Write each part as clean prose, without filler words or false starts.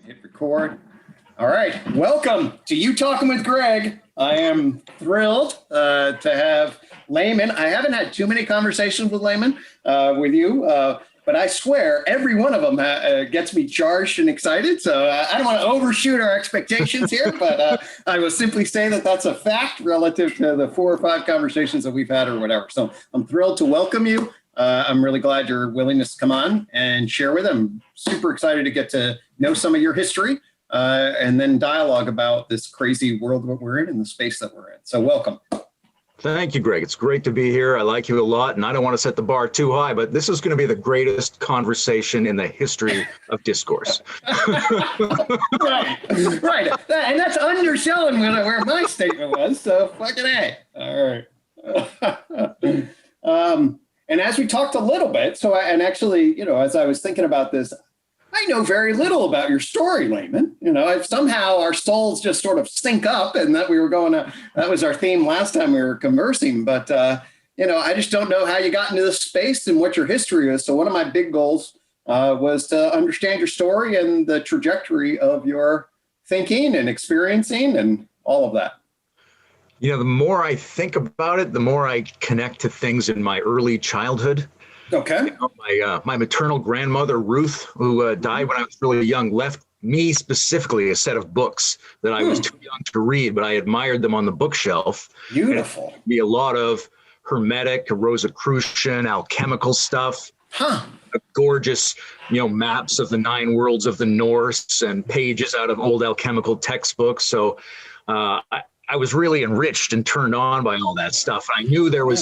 Hit record. All right. Welcome to UTOKing with Gregg. I am thrilled to have Layman. I haven't had too many conversations with Layman with you, but I swear every one of them gets me charged and excited. So I don't want to overshoot our expectations here, but I will simply say that that's a fact relative to the 4 or 5 conversations that we've had or whatever. So I'm thrilled to welcome you. I'm really glad your willingness to come on and share with them. Super excited to get to know some of your history and then dialogue about this crazy world that we're in and the space that we're in. So welcome. Thank you, Greg. It's great to be here. I like you a lot, and I don't want to set the bar too high, but this is going to be the greatest conversation in the history of discourse. Right. And that's underselling where my statement was, so fucking A. All right. And as we talked a little bit, actually, as I was thinking about this, I know very little about your story, Layman. If somehow our souls just sort of sync up, and that that was our theme last time we were conversing. But, I just don't know how you got into this space and what your history is. So one of my big goals was to understand your story and the trajectory of your thinking and experiencing and all of that. The more I think about it, the more I connect to things in my early childhood. Okay. My maternal grandmother, Ruth, who died when I was really young, left me specifically a set of books that I was too young to read, but I admired them on the bookshelf. Beautiful. And it'd be a lot of Hermetic, Rosicrucian, alchemical stuff. Huh. Gorgeous, maps of the 9 worlds of the Norse and pages out of old alchemical textbooks. So I was really enriched and turned on by all that stuff. I knew there were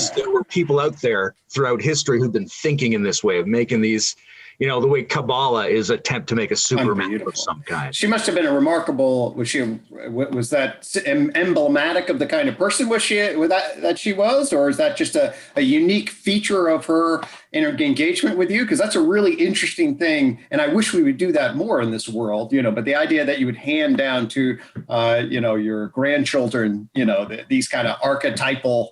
people out there throughohout history who've been thinking in this way of making these, the way Kabbalah is an attempt to make a Superman of some kind. She must have been a remarkable, was that emblematic of the kind of person that she was, or is that just a unique feature of her engagement with you? Because that's a really interesting thing. And I wish we would do that more in this world, but the idea that you would hand down to, your grandchildren, these kind of archetypal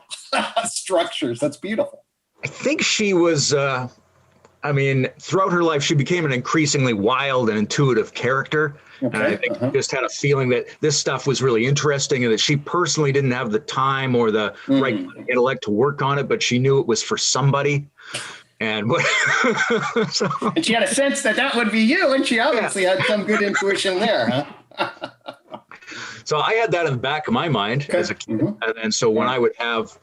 structures, that's beautiful. I think she was, throughout her life, she became an increasingly wild and intuitive character. Okay. And I think she just had a feeling that this stuff was really interesting and that she personally didn't have the time or the right intellect to work on it, but she knew it was for somebody. And and she had a sense that would be you, and she obviously had some good intuition there, huh? So I had that in the back of my mind as a kid. And so when I would have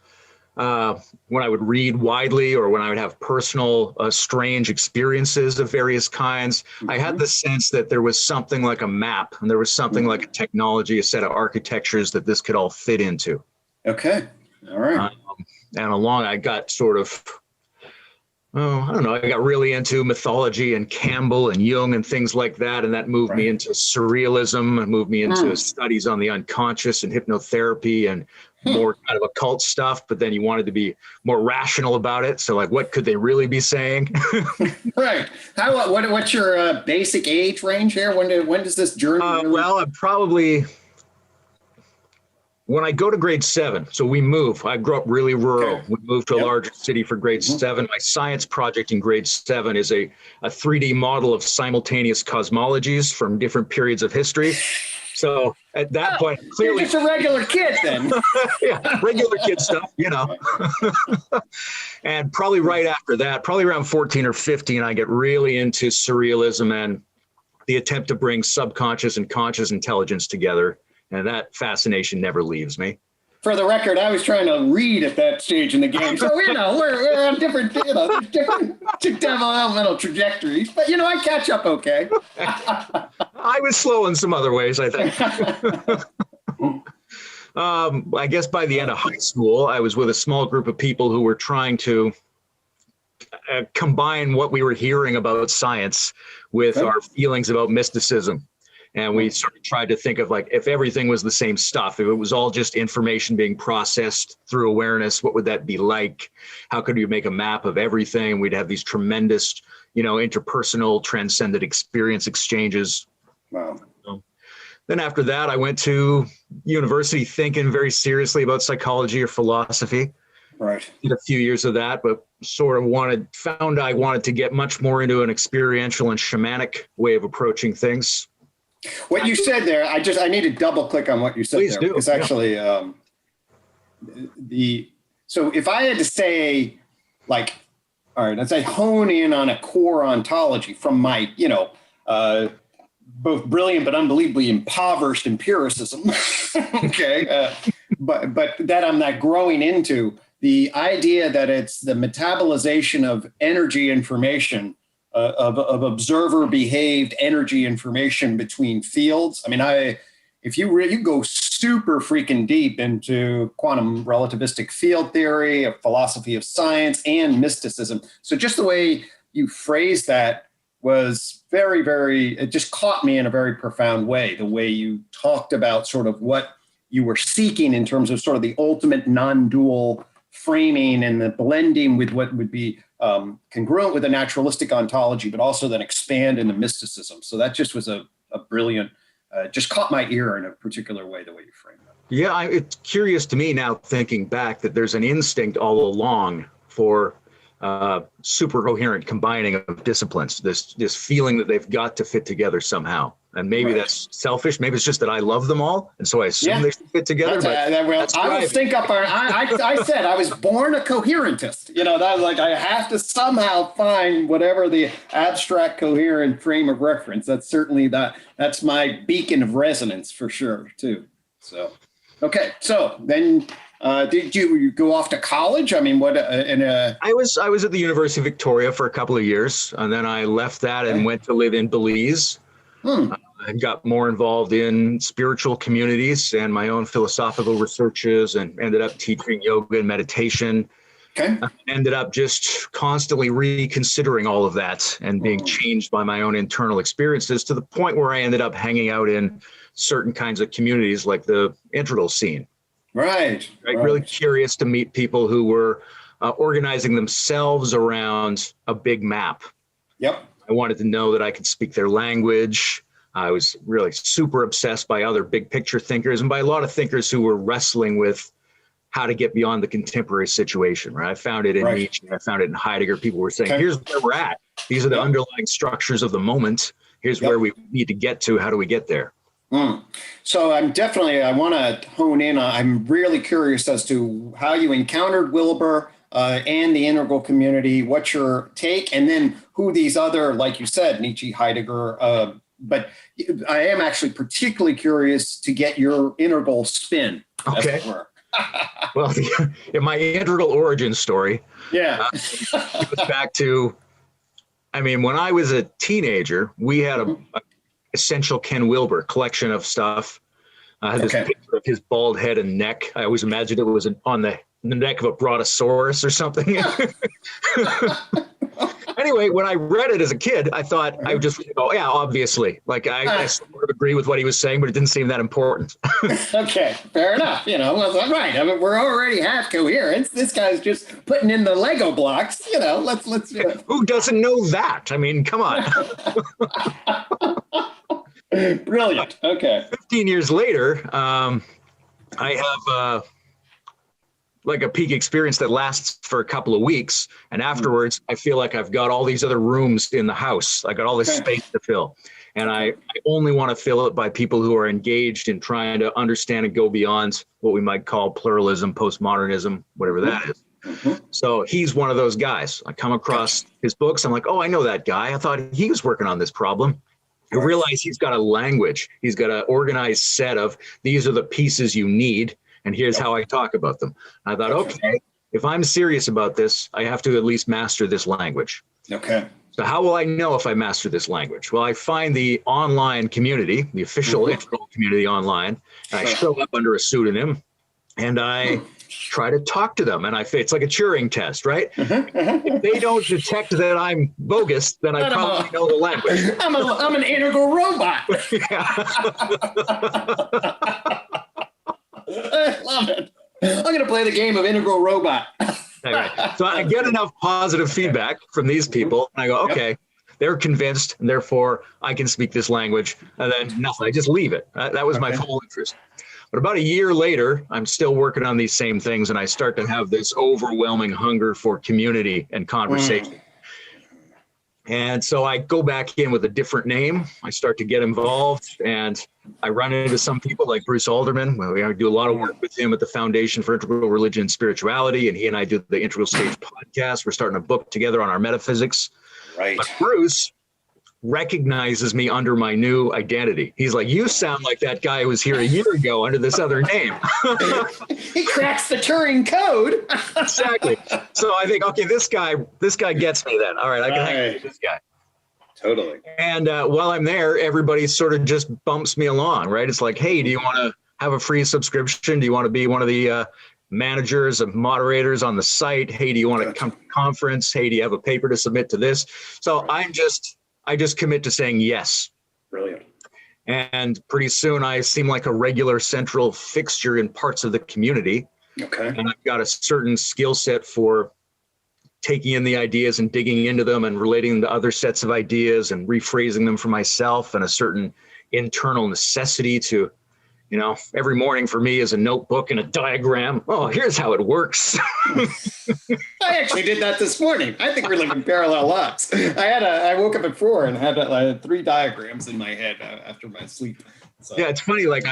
when I would read widely or when I would have personal strange experiences of various kinds, I had the sense that there was something like a map and there was something like a technology, a set of architectures that this could all fit into. Okay. All right. And along I got sort of, I got really into mythology and Campbell and Jung and things like that. And that moved me into surrealism and moved me into studies on the unconscious and hypnotherapy and more kind of occult stuff. But then you wanted to be more rational about it. So like, what could they really be saying? Right. What's your basic age range here? When does this journey? Well, I'm probably... When I go to grade 7, so we move. I grew up really rural. Okay. We moved to a larger city for grade 7. My science project in grade 7 is a 3D model of simultaneous cosmologies from different periods of history. So at that point, clearly... You're just a regular kid then. Yeah, regular kid stuff, And probably right after that, probably around 14 or 15, I get really into surrealism and the attempt to bring subconscious and conscious intelligence together. And that fascination never leaves me. For the record, I was trying to read at that stage in the game. So, we're on different developmental trajectories. But, I catch up okay. I was slow in some other ways, I think. I guess by the end of high school, I was with a small group of people who were trying to combine what we were hearing about science with our feelings about mysticism. And we sort of tried to think of like, if everything was the same stuff, if it was all just information being processed through awareness, what would that be like? How could we make a map of everything? We'd have these tremendous, interpersonal, transcendent experience exchanges. Wow. Then after that, I went to university thinking very seriously about psychology or philosophy. Right. Did a few years of that, but sort of found I wanted to get much more into an experiential and shamanic way of approaching things. What you said there, I need to double click on what you said. Please there. do. Because actually, so if I had to say, like, all right, let's say hone in on a core ontology from my, both brilliant but unbelievably impoverished empiricism. Okay. But that I'm not growing into the idea that it's the metabolization of energy information, of observer behaved energy information between fields. I mean, if you go super freaking deep into quantum relativistic field theory, a philosophy of science, and mysticism. So just the way you phrased that was very, very, it just caught me in a very profound way. The way you talked about sort of what you were seeking in terms of sort of the ultimate non-dual framing and the blending with what would be congruent with a naturalistic ontology, but also then expand into mysticism. So that just was a brilliant, just caught my ear in a particular way, the way you framed that. Yeah, it's curious to me now thinking back that there's an instinct all along for super coherent combining of disciplines, this feeling that they've got to fit together somehow. And maybe that's selfish. Maybe it's just that I love them all, and so I assume they should fit together. I will think up. I said I was born a coherentist. That was like I have to somehow find whatever the abstract coherent frame of reference. That's certainly that's my beacon of resonance for sure too. So, okay. So then, did you go off to college? I mean, what? I was at the University of Victoria for a couple of years, and then I left that and went to live in Belize. I got more involved in spiritual communities and my own philosophical researches, and ended up teaching yoga and meditation. Okay. I ended up just constantly reconsidering all of that and being changed by my own internal experiences to the point where I ended up hanging out in certain kinds of communities like the integral scene. Right. Really curious to meet people who were organizing themselves around a big map. Yep. I wanted to know that I could speak their language. I was really super obsessed by other big picture thinkers and by a lot of thinkers who were wrestling with how to get beyond the contemporary situation, right? I found it in Nietzsche, I found it in Heidegger. People were saying, here's where we're at. These are the underlying structures of the moment. Here's where we need to get to. How do we get there? So I want to hone in on, I'm really curious as to how you encountered Wilbur and the integral community, what's your take, and then who these other, like you said, Nietzsche, Heidegger, but I am actually particularly curious to get your integral spin. Okay. Well, in my integral origin story, goes back to, I mean, when I was a teenager, we had a essential Ken Wilber collection of stuff. I had this picture of his bald head and neck. I always imagined it was on the neck of a brontosaurus or something. Anyway, when I read it as a kid, I thought I would just go, yeah, obviously. Like I sort of agree with what he was saying, but it didn't seem that important. Okay, fair enough. Well, right. I mean, we're already half coherence. This guy's just putting in the Lego blocks. Let's. Who doesn't know that? I mean, come on. Brilliant. Okay. 15 years later, I have like a peak experience that lasts for a couple of weeks. And afterwards, I feel like I've got all these other rooms in the house. I got all this space to fill. And I only want to fill it by people who are engaged in trying to understand and go beyond what we might call pluralism, postmodernism, whatever that is. So he's one of those guys. I come across his books. I'm like, oh, I know that guy. I thought he was working on this problem. I realize he's got a language. He's got an organized set of, these are the pieces you need, and here's how I talk about them. And I thought, okay, if I'm serious about this, I have to at least master this language. Okay. So how will I know if I master this language? Well, I find the online community, the official integral community online, and I show up under a pseudonym, and I try to talk to them. And it's like a Turing test, right? If they don't detect that I'm bogus, then I probably know the language. I'm an integral robot. I love it. I'm going to play the game of integral robot. Anyway, so I get enough positive feedback from these people, and I go, okay, they're convinced, and therefore I can speak this language, and then nothing. I just leave it. That was my full interest. But about a year later, I'm still working on these same things, and I start to have this overwhelming hunger for community and conversation. And so I go back in with a different name. I start to get involved, and I run into some people like Bruce Alderman. I do a lot of work with him at the Foundation for Integral Religion and Spirituality, and he and I do the Integral Stage podcast. We're starting a book together on our metaphysics. Right. But Bruce recognizes me under my new identity. He's like, you sound like that guy who was here a year ago under this other name. He cracks the Turing code. Exactly. So I think, okay, this guy gets me then. All right, I can hang with this guy. Totally. And while I'm there, everybody sort of just bumps me along, right? It's like, hey, do you want to have a free subscription? Do you want to be one of the managers and moderators on the site? Hey, do you want to come to the conference? Hey, do you have a paper to submit to this? So I just commit to saying yes. Brilliant. And pretty soon I seem like a regular central fixture in parts of the community. Okay. And I've got a certain skill set for taking in the ideas and digging into them and relating them to other sets of ideas and rephrasing them for myself, and a certain internal necessity to, you know, every morning for me is a notebook and a diagram. Oh, here's how it works. I actually did that this morning. I think we're living parallel lives. I woke up at 4 and had 3 diagrams in my head after my sleep. So. Yeah, it's funny. Like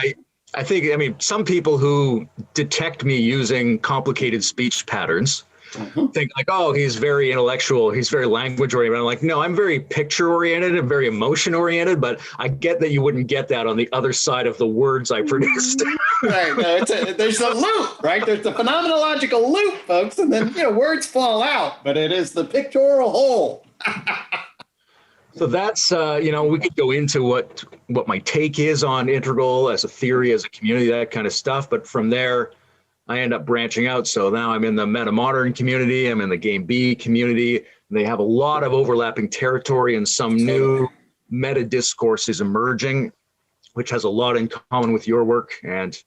I think, some people who detect me using complicated speech patterns think like, oh, he's very intellectual, he's very language oriented. I'm like, no, I'm very picture oriented and very emotion oriented, but I get that you wouldn't get that on the other side of the words I produced. Right. There's a loop, right? There's the phenomenological loop, folks, and then, words fall out, but it is the pictorial whole. So that's, we could go into what my take is on integral as a theory, as a community, that kind of stuff. But from there, I end up branching out. So now I'm in the metamodern community. I'm in the game B community. They have a lot of overlapping territory, and some new meta discourse is emerging, which has a lot in common with your work. And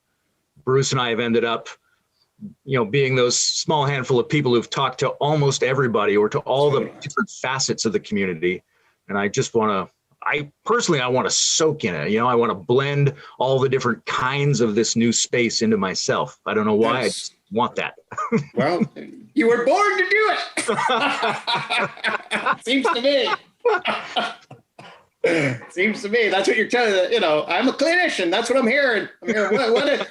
Bruce and I have ended up, being those small handful of people who've talked to almost everybody or to all the different facets of the community. And I just want to soak in it. I want to blend all the different kinds of this new space into myself. I don't know why. I just want that. Well, you were born to do it. Seems to me. Seems to me. That's what you're telling me. I'm a clinician. That's what I'm hearing.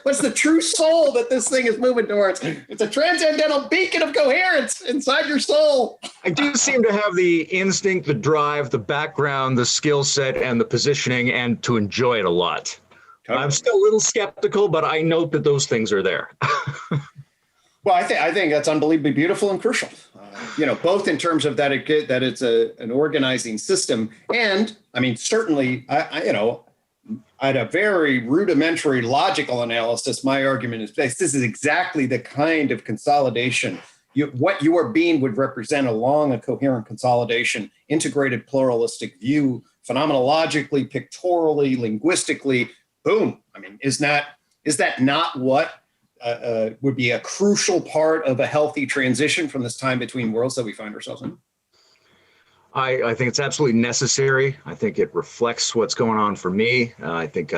What's the true soul that this thing is moving towards? It's a transcendental beacon of coherence inside your soul. I do seem to have the instinct, the drive, the background, the skill set, and the positioning, and to enjoy it a lot. Totally. I'm still a little skeptical, but I note that those things are there. Well, I think that's unbelievably beautiful and crucial. Both in terms of that it's an organizing system, and certainly, at a very rudimentary logical analysis, my argument is based. This is exactly the kind of consolidation what your being would represent along a coherent consolidation, integrated pluralistic view, phenomenologically, pictorially, linguistically. Boom. Is that not what would be a crucial part of a healthy transition from this time between worlds that we find ourselves in? I think it's absolutely necessary. I think it reflects what's going on for me. I think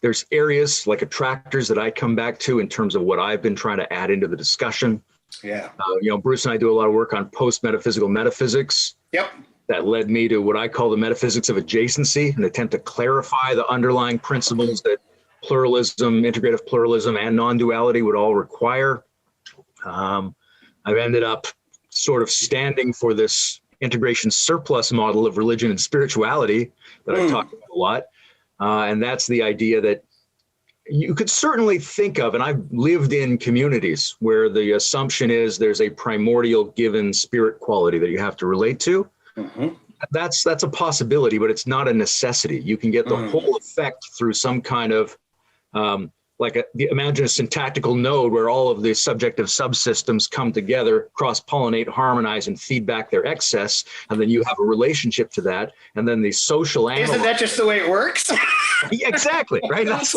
there's areas like attractors that I come back to in terms of what I've been trying to add into the discussion. Yeah. Bruce and I do a lot of work on post-metaphysical metaphysics. Yep. That led me to what I call the metaphysics of adjacency, an attempt to clarify the underlying principles that pluralism, integrative pluralism, and non-duality would all require. I've ended up sort of standing for this integration surplus model of religion and spirituality that I've talked about a lot. And that's the idea that you could certainly think of, and I've lived in communities where the assumption is there's a primordial given spirit quality that you have to relate to. Mm-hmm. That's a possibility, but it's not a necessity. You can get the whole effect through some kind of imagine a syntactical node where all of the subjective subsystems come together, cross-pollinate, harmonize, and feedback their excess, and then you have a relationship to that, and then the social analog. Isn't that just the way it works? Yeah, exactly, right? It's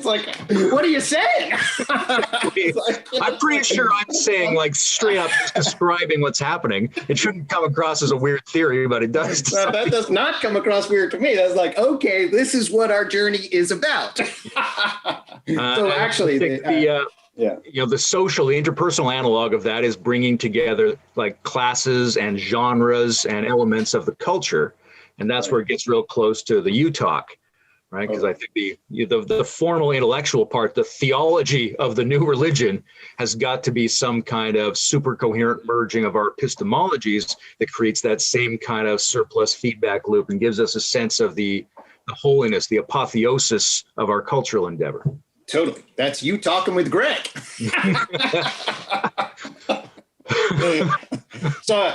like, what are you saying? I'm pretty sure I'm saying, like, straight up just describing what's happening. It shouldn't come across as a weird theory, but it does. That does not come across weird to me. That's like, okay, this is what our journey is about. So actually, Yeah. The social, the interpersonal analog of that is bringing together like classes and genres and elements of the culture. And that's where it gets real close to the UTOK, right? Because I think the formal intellectual part, the theology of the new religion has got to be some kind of super coherent merging of our epistemologies that creates that same kind of surplus feedback loop and gives us a sense of the holiness, the apotheosis of our cultural endeavor. Totally. That's you talking with Gregg. So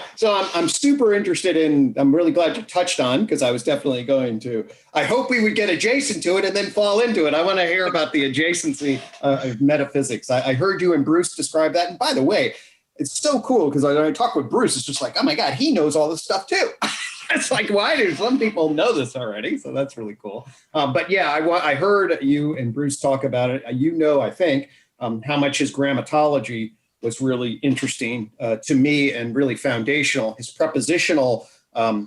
I'm super interested in, I'm really glad you touched on, because I was definitely going to, I hope we would get adjacent to it and then fall into it. I want to hear about the adjacency of metaphysics. I heard you and Bruce describe that. And by the way, it's so cool because when I talk with Bruce, it's just like, oh my God, he knows all this stuff too. It's like, why do some people know this already? So that's really cool. But yeah, I heard you and Bruce talk about it. I think, how much his grammatology was really interesting to me and really foundational. His prepositional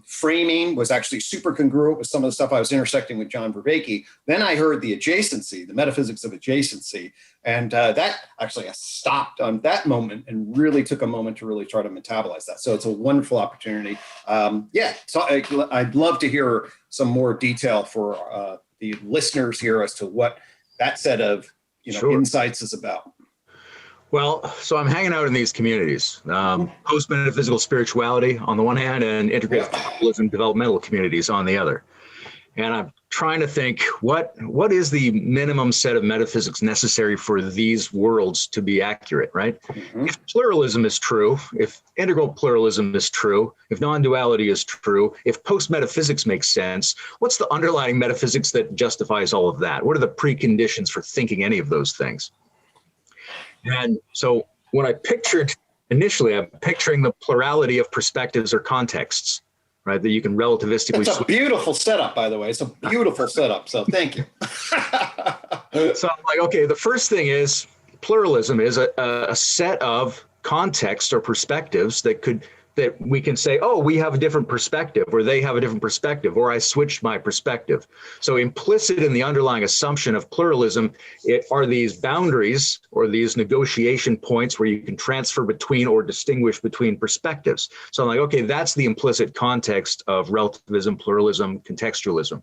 framing was actually super congruent with some of the stuff I was intersecting with John Vervaeke. Then I heard the adjacency, the metaphysics of adjacency. And that actually I stopped on that moment and really took a moment to really try to metabolize that. So it's a wonderful opportunity. So I'd love to hear some more detail for the listeners here as to what that set of insights is about. Well, so I'm hanging out in these communities, post-metaphysical spirituality on the one hand and integrative capitalism developmental communities on the other. And I'm trying to think, what is the minimum set of metaphysics necessary for these worlds to be accurate, right? Mm-hmm. If pluralism is true, if integral pluralism is true, if non-duality is true, if post-metaphysics makes sense, what's the underlying metaphysics that justifies all of that? What are the preconditions for thinking any of those things? And so when I pictured initially, I'm picturing the plurality of perspectives or contexts, right? That you can relativistically. It's a beautiful setup, by the way. It's a beautiful setup. So thank you. So I'm like, okay, the first thing is pluralism is a set of contexts or perspectives that we can say, oh, we have a different perspective, or they have a different perspective, or I switched my perspective. So implicit in the underlying assumption of pluralism are these boundaries or these negotiation points where you can transfer between or distinguish between perspectives. So I'm like, okay, that's the implicit context of relativism, pluralism, contextualism.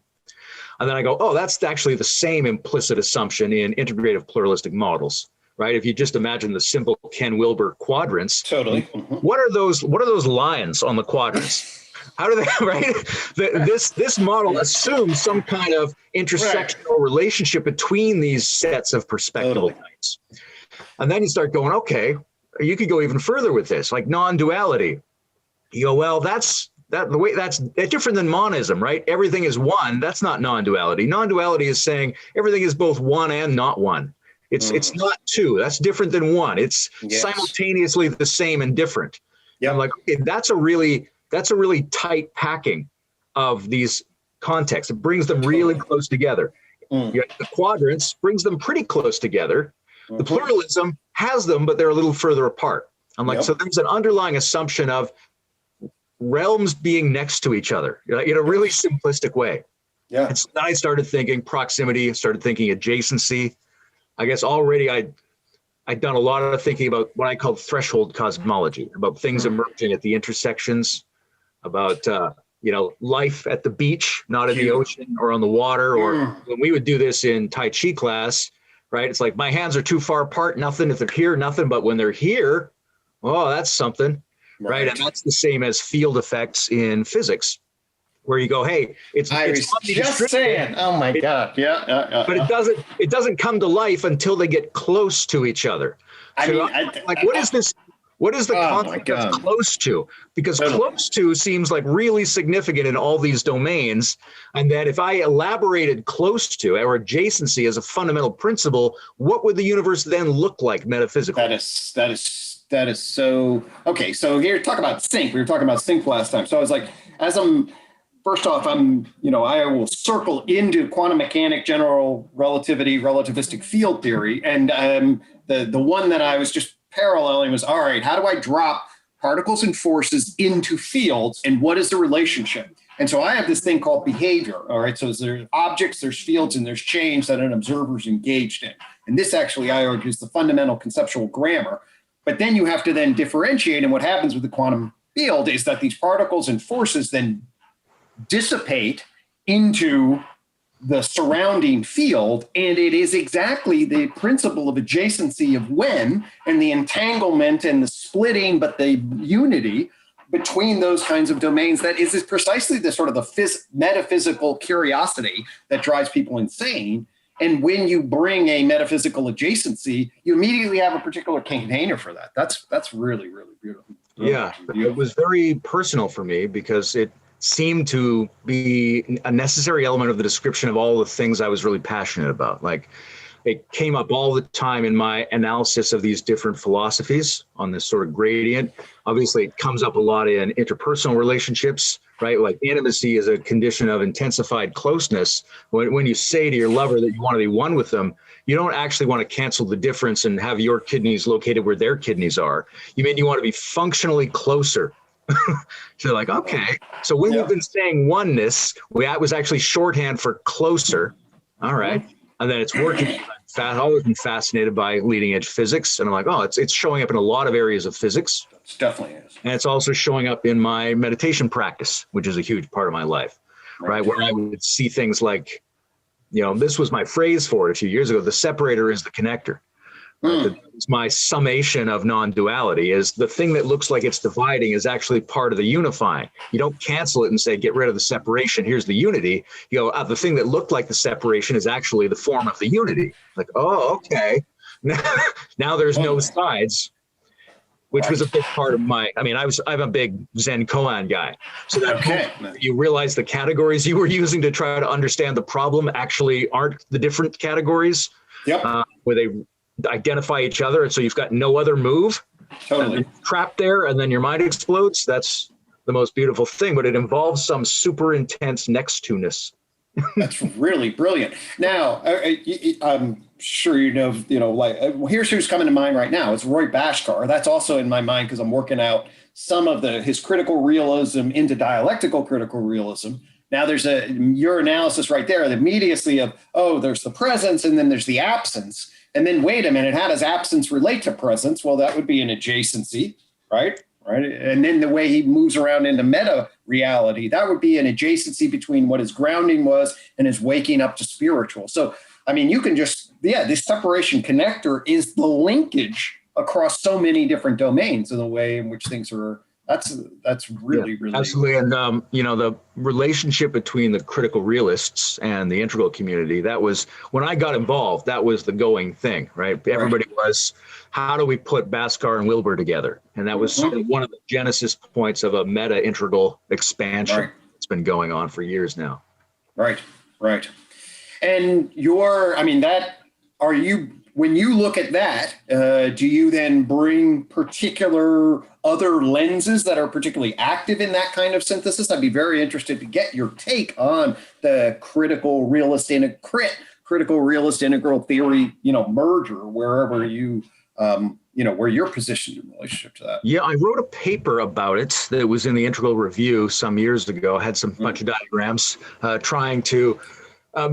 And then I go, oh, that's actually the same implicit assumption in integrative pluralistic models. Right? If you just imagine the simple Ken Wilber quadrants, totally. What are those lines on the quadrants? How do they, right? This model assumes some kind of intersectional relationship between these sets of perspectival lines. And then you start going, okay, you could go even further with this, like non-duality. You go, well, that's different than monism, right? Everything is one. That's not non-duality. Non-duality is saying everything is both one and not one. It's not two. That's different than one. It's simultaneously the same and different. Yeah. I'm like, okay, that's a really tight packing of these contexts. It brings them really close together. The quadrants brings them pretty close together. The pluralism has them, but they're a little further apart. I'm like, so there's an underlying assumption of realms being next to each other, in a really simplistic way. Yeah. And so then I started thinking proximity, started thinking adjacency. I guess already I'd done a lot of thinking about what I call threshold cosmology, about things emerging at the intersections, about life at the beach, not in the ocean or on the water. Or when we would do this in Tai Chi class, right? It's like my hands are too far apart, nothing. If they're here, nothing. But when they're here, oh, that's something, right? And that's the same as field effects in physics, where you go, hey, it's just saying, oh my God, yeah. But it doesn't come to life until they get close to each other. What is this? What is the concept of close to? Because close to seems like really significant in all these domains. And that if I elaborated close to or adjacency as a fundamental principle, what would the universe then look like metaphysically? That is so, okay. So here, talk about sync. We were talking about sync last time. So I was like, first off, I will circle into quantum mechanics, general relativity, relativistic field theory. And the one that I was just paralleling was, all right, how do I drop particles and forces into fields? And what is the relationship? And so I have this thing called behavior. All right. So there's objects, there's fields, and there's change that an observer is engaged in. And this actually, I argue, is the fundamental conceptual grammar. But then you have to then differentiate. And what happens with the quantum field is that these particles and forces then dissipate into the surrounding field. And it is exactly the principle of adjacency of when and the entanglement and the splitting, but the unity between those kinds of domains that is precisely the sort of the metaphysical curiosity that drives people insane. And when you bring a metaphysical adjacency, you immediately have a particular container for that. That's really, really beautiful. Yeah, it was very personal for me because it seemed to be a necessary element of the description of all the things I was really passionate about. Like, it came up all the time in my analysis of these different philosophies on this sort of gradient. Obviously, it comes up a lot in interpersonal relationships, right? Like, intimacy is a condition of intensified closeness. When you say to your lover that you want to be one with them, you don't actually want to cancel the difference and have your kidneys located where their kidneys are. You mean you want to be functionally closer. So like, okay. So when we've been saying oneness, that was actually shorthand for closer. All right. And then it's working. I've always been fascinated by leading edge physics. And I'm like, oh, it's showing up in a lot of areas of physics. It definitely is. And it's also showing up in my meditation practice, which is a huge part of my life, right? Where I would see things like, this was my phrase for it a few years ago. The separator is the connector. It's my summation of non-duality is the thing that looks like it's dividing is actually part of the unifying. You don't cancel it and say, get rid of the separation. Here's the unity. You go, the thing that looked like the separation is actually the form of the unity. Like, oh, okay. Now there's no sides, which was a big part of I'm a big Zen koan guy. So that you realize the categories you were using to try to understand the problem actually aren't the different categories. Where they identify each other, and so you've got no other move. Totally trapped there, and then your mind explodes. That's the most beautiful thing, but it involves some super intense next to-ness. That's really brilliant. Now, I'm sure here's who's coming to mind right now. It's Roy Bhaskar. That's also in my mind because I'm working out some of his critical realism into dialectical critical realism. Now there's your analysis right there, the immediacy of, there's the presence and then there's the absence. And then wait a minute, how does absence relate to presence? Well, that would be an adjacency, right? And then the way he moves around into meta reality, that would be an adjacency between what his grounding was and his waking up to spiritual. So, you can just, this separation connector is the linkage across so many different domains in the way in which things are. That's really, really absolutely. And the relationship between the critical realists and the integral community, that was when I got involved, that was the going thing, right? Everybody was, how do we put Bhaskar and Wilbur together? And that was sort of one of the genesis points of a meta integral expansion that's been going on for years now. Right. And when you look at that, do you then bring particular other lenses that are particularly active in that kind of synthesis? I'd be very interested to get your take on the critical realist integral theory, merger, wherever you, where you're positioned in relationship to that. Yeah, I wrote a paper about it that was in the Integral Review some years ago. I had some bunch of diagrams trying to.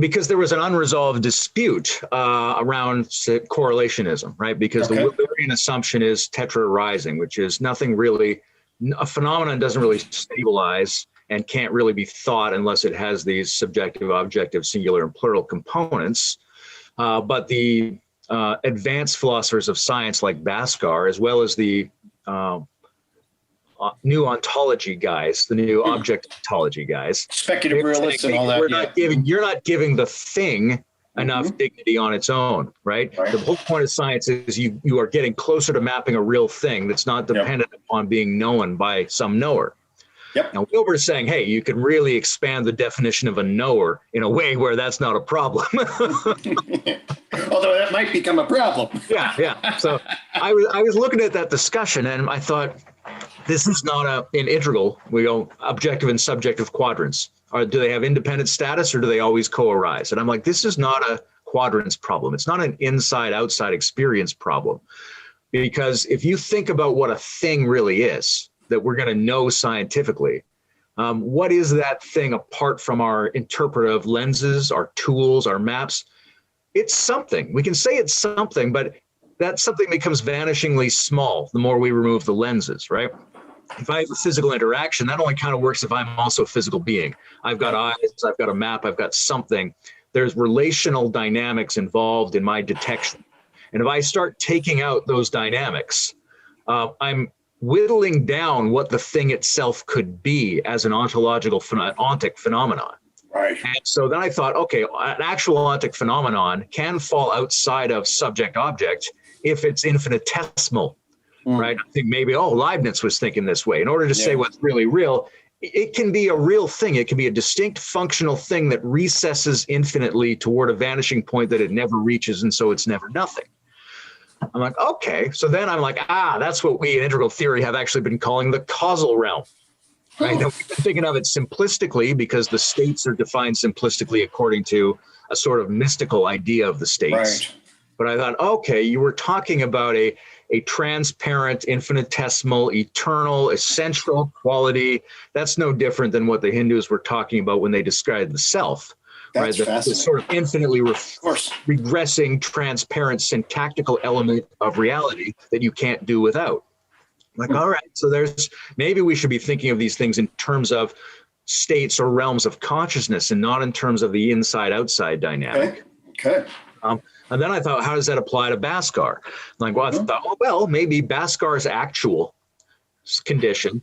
Because there was an unresolved dispute around correlationism, right? Because the Wilderian assumption is tetrarising, which is nothing really, a phenomenon doesn't really stabilize and can't really be thought unless it has these subjective, objective, singular, and plural components. But the advanced philosophers of science like Bhaskar, as well as the new ontology guys, the new object ontology guys, speculative realists and all that. You're not giving the thing enough dignity on its own, right? The whole point of science is you are getting closer to mapping a real thing that's not dependent upon being known by some knower. Now Wilbur's saying, hey, you can really expand the definition of a knower in a way where that's not a problem. Although that might become a problem. So I was looking at that discussion and I thought, this is not an integral. We go objective and subjective quadrants. Do they have independent status or do they always co-arise? And I'm like, this is not a quadrants problem. It's not an inside-outside experience problem. Because if you think about what a thing really is, that we're going to know scientifically, What is that thing apart from our interpretive lenses, our tools, our maps? It's something. We can say it's something, but that something becomes vanishingly small the more we remove the lenses, right? If I have a physical interaction, that only kind of works if I'm also a physical being. I've got eyes, I've got a map, I've got something. There's relational dynamics involved in my detection. And if I start taking out those dynamics, I'm whittling down what the thing itself could be as an ontological ontic phenomenon. Right. And so then I thought, okay, an actual ontic phenomenon can fall outside of subject-object if it's infinitesimal, right? I think maybe, Leibniz was thinking this way. In order to say what's really real, it can be a real thing. It can be a distinct functional thing that recesses infinitely toward a vanishing point that it never reaches, and so it's never nothing. I'm like, okay. So then I'm like, that's what we in integral theory have actually been calling the causal realm. Right? And we've been thinking of it simplistically because the states are defined simplistically according to a sort of mystical idea of the states. Right. But I thought, okay, you were talking about a transparent, infinitesimal, eternal, essential quality. That's no different than what the Hindus were talking about when they described the self. That's right? The sort of infinitely regressing, transparent, syntactical element of reality that you can't do without. Like, all right, so maybe we should be thinking of these things in terms of states or realms of consciousness and not in terms of the inside-outside dynamic. Okay. And then I thought, how does that apply to Bhaskar? I thought, maybe Bhaskar's actual condition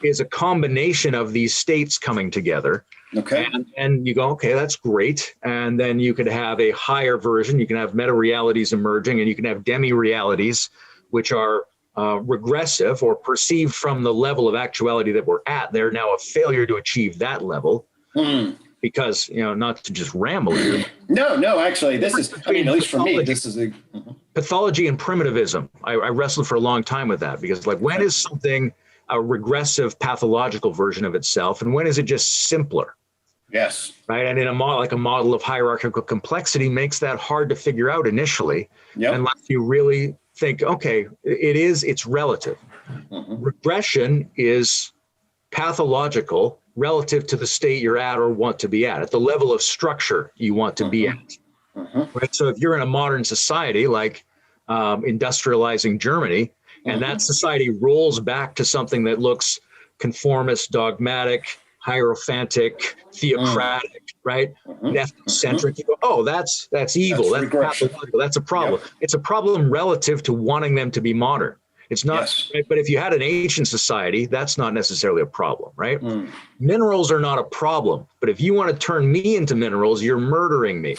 is a combination of these states coming together. Okay. And you go, okay, that's great. And then you could have a higher version. You can have meta-realities emerging, and you can have demi-realities, which are regressive or perceived from the level of actuality that we're at. They're now a failure to achieve that level. Because, not to just ramble here. No, actually, this is, at least for me, this is pathology and primitivism. I wrestled for a long time with that because, when is something a regressive pathological version of itself, and when is it just simpler? Yes. Right. And in a model of hierarchical complexity makes that hard to figure out initially, unless you really think, okay, it's relative. Regression is pathological relative to the state you're at or want to be at the level of structure you want to be at. Right. So if you're in a modern society like industrializing Germany, and that society rolls back to something that looks conformist, dogmatic, hierophantic, theocratic, right? Ethnocentric. You go, that's evil. That's pathological. That's a problem. It's a problem relative to wanting them to be modern. It's not, right? But if you had an ancient society, that's not necessarily a problem, right? Minerals are not a problem, but if you want to turn me into minerals, you're murdering me.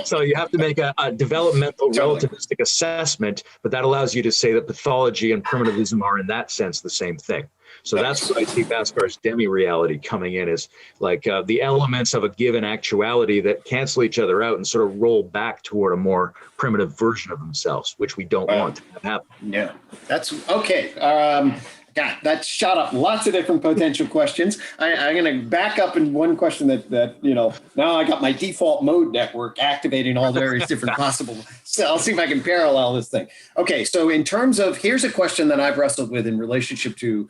So you have to make a developmental relativistic assessment, but that allows you to say that pathology and primitivism are in that sense the same thing. So that's what I see Bhaskar's demi-reality coming in is like the elements of a given actuality that cancel each other out and sort of roll back toward a more primitive version of themselves, which we don't want to have happen. Yeah, that's okay. God, that shot up lots of different potential questions. I'm going to back up in one question that now I got my default mode network activating all various different possible. So I'll see if I can parallel this thing. Okay, so in terms of, here's a question that I've wrestled with in relationship to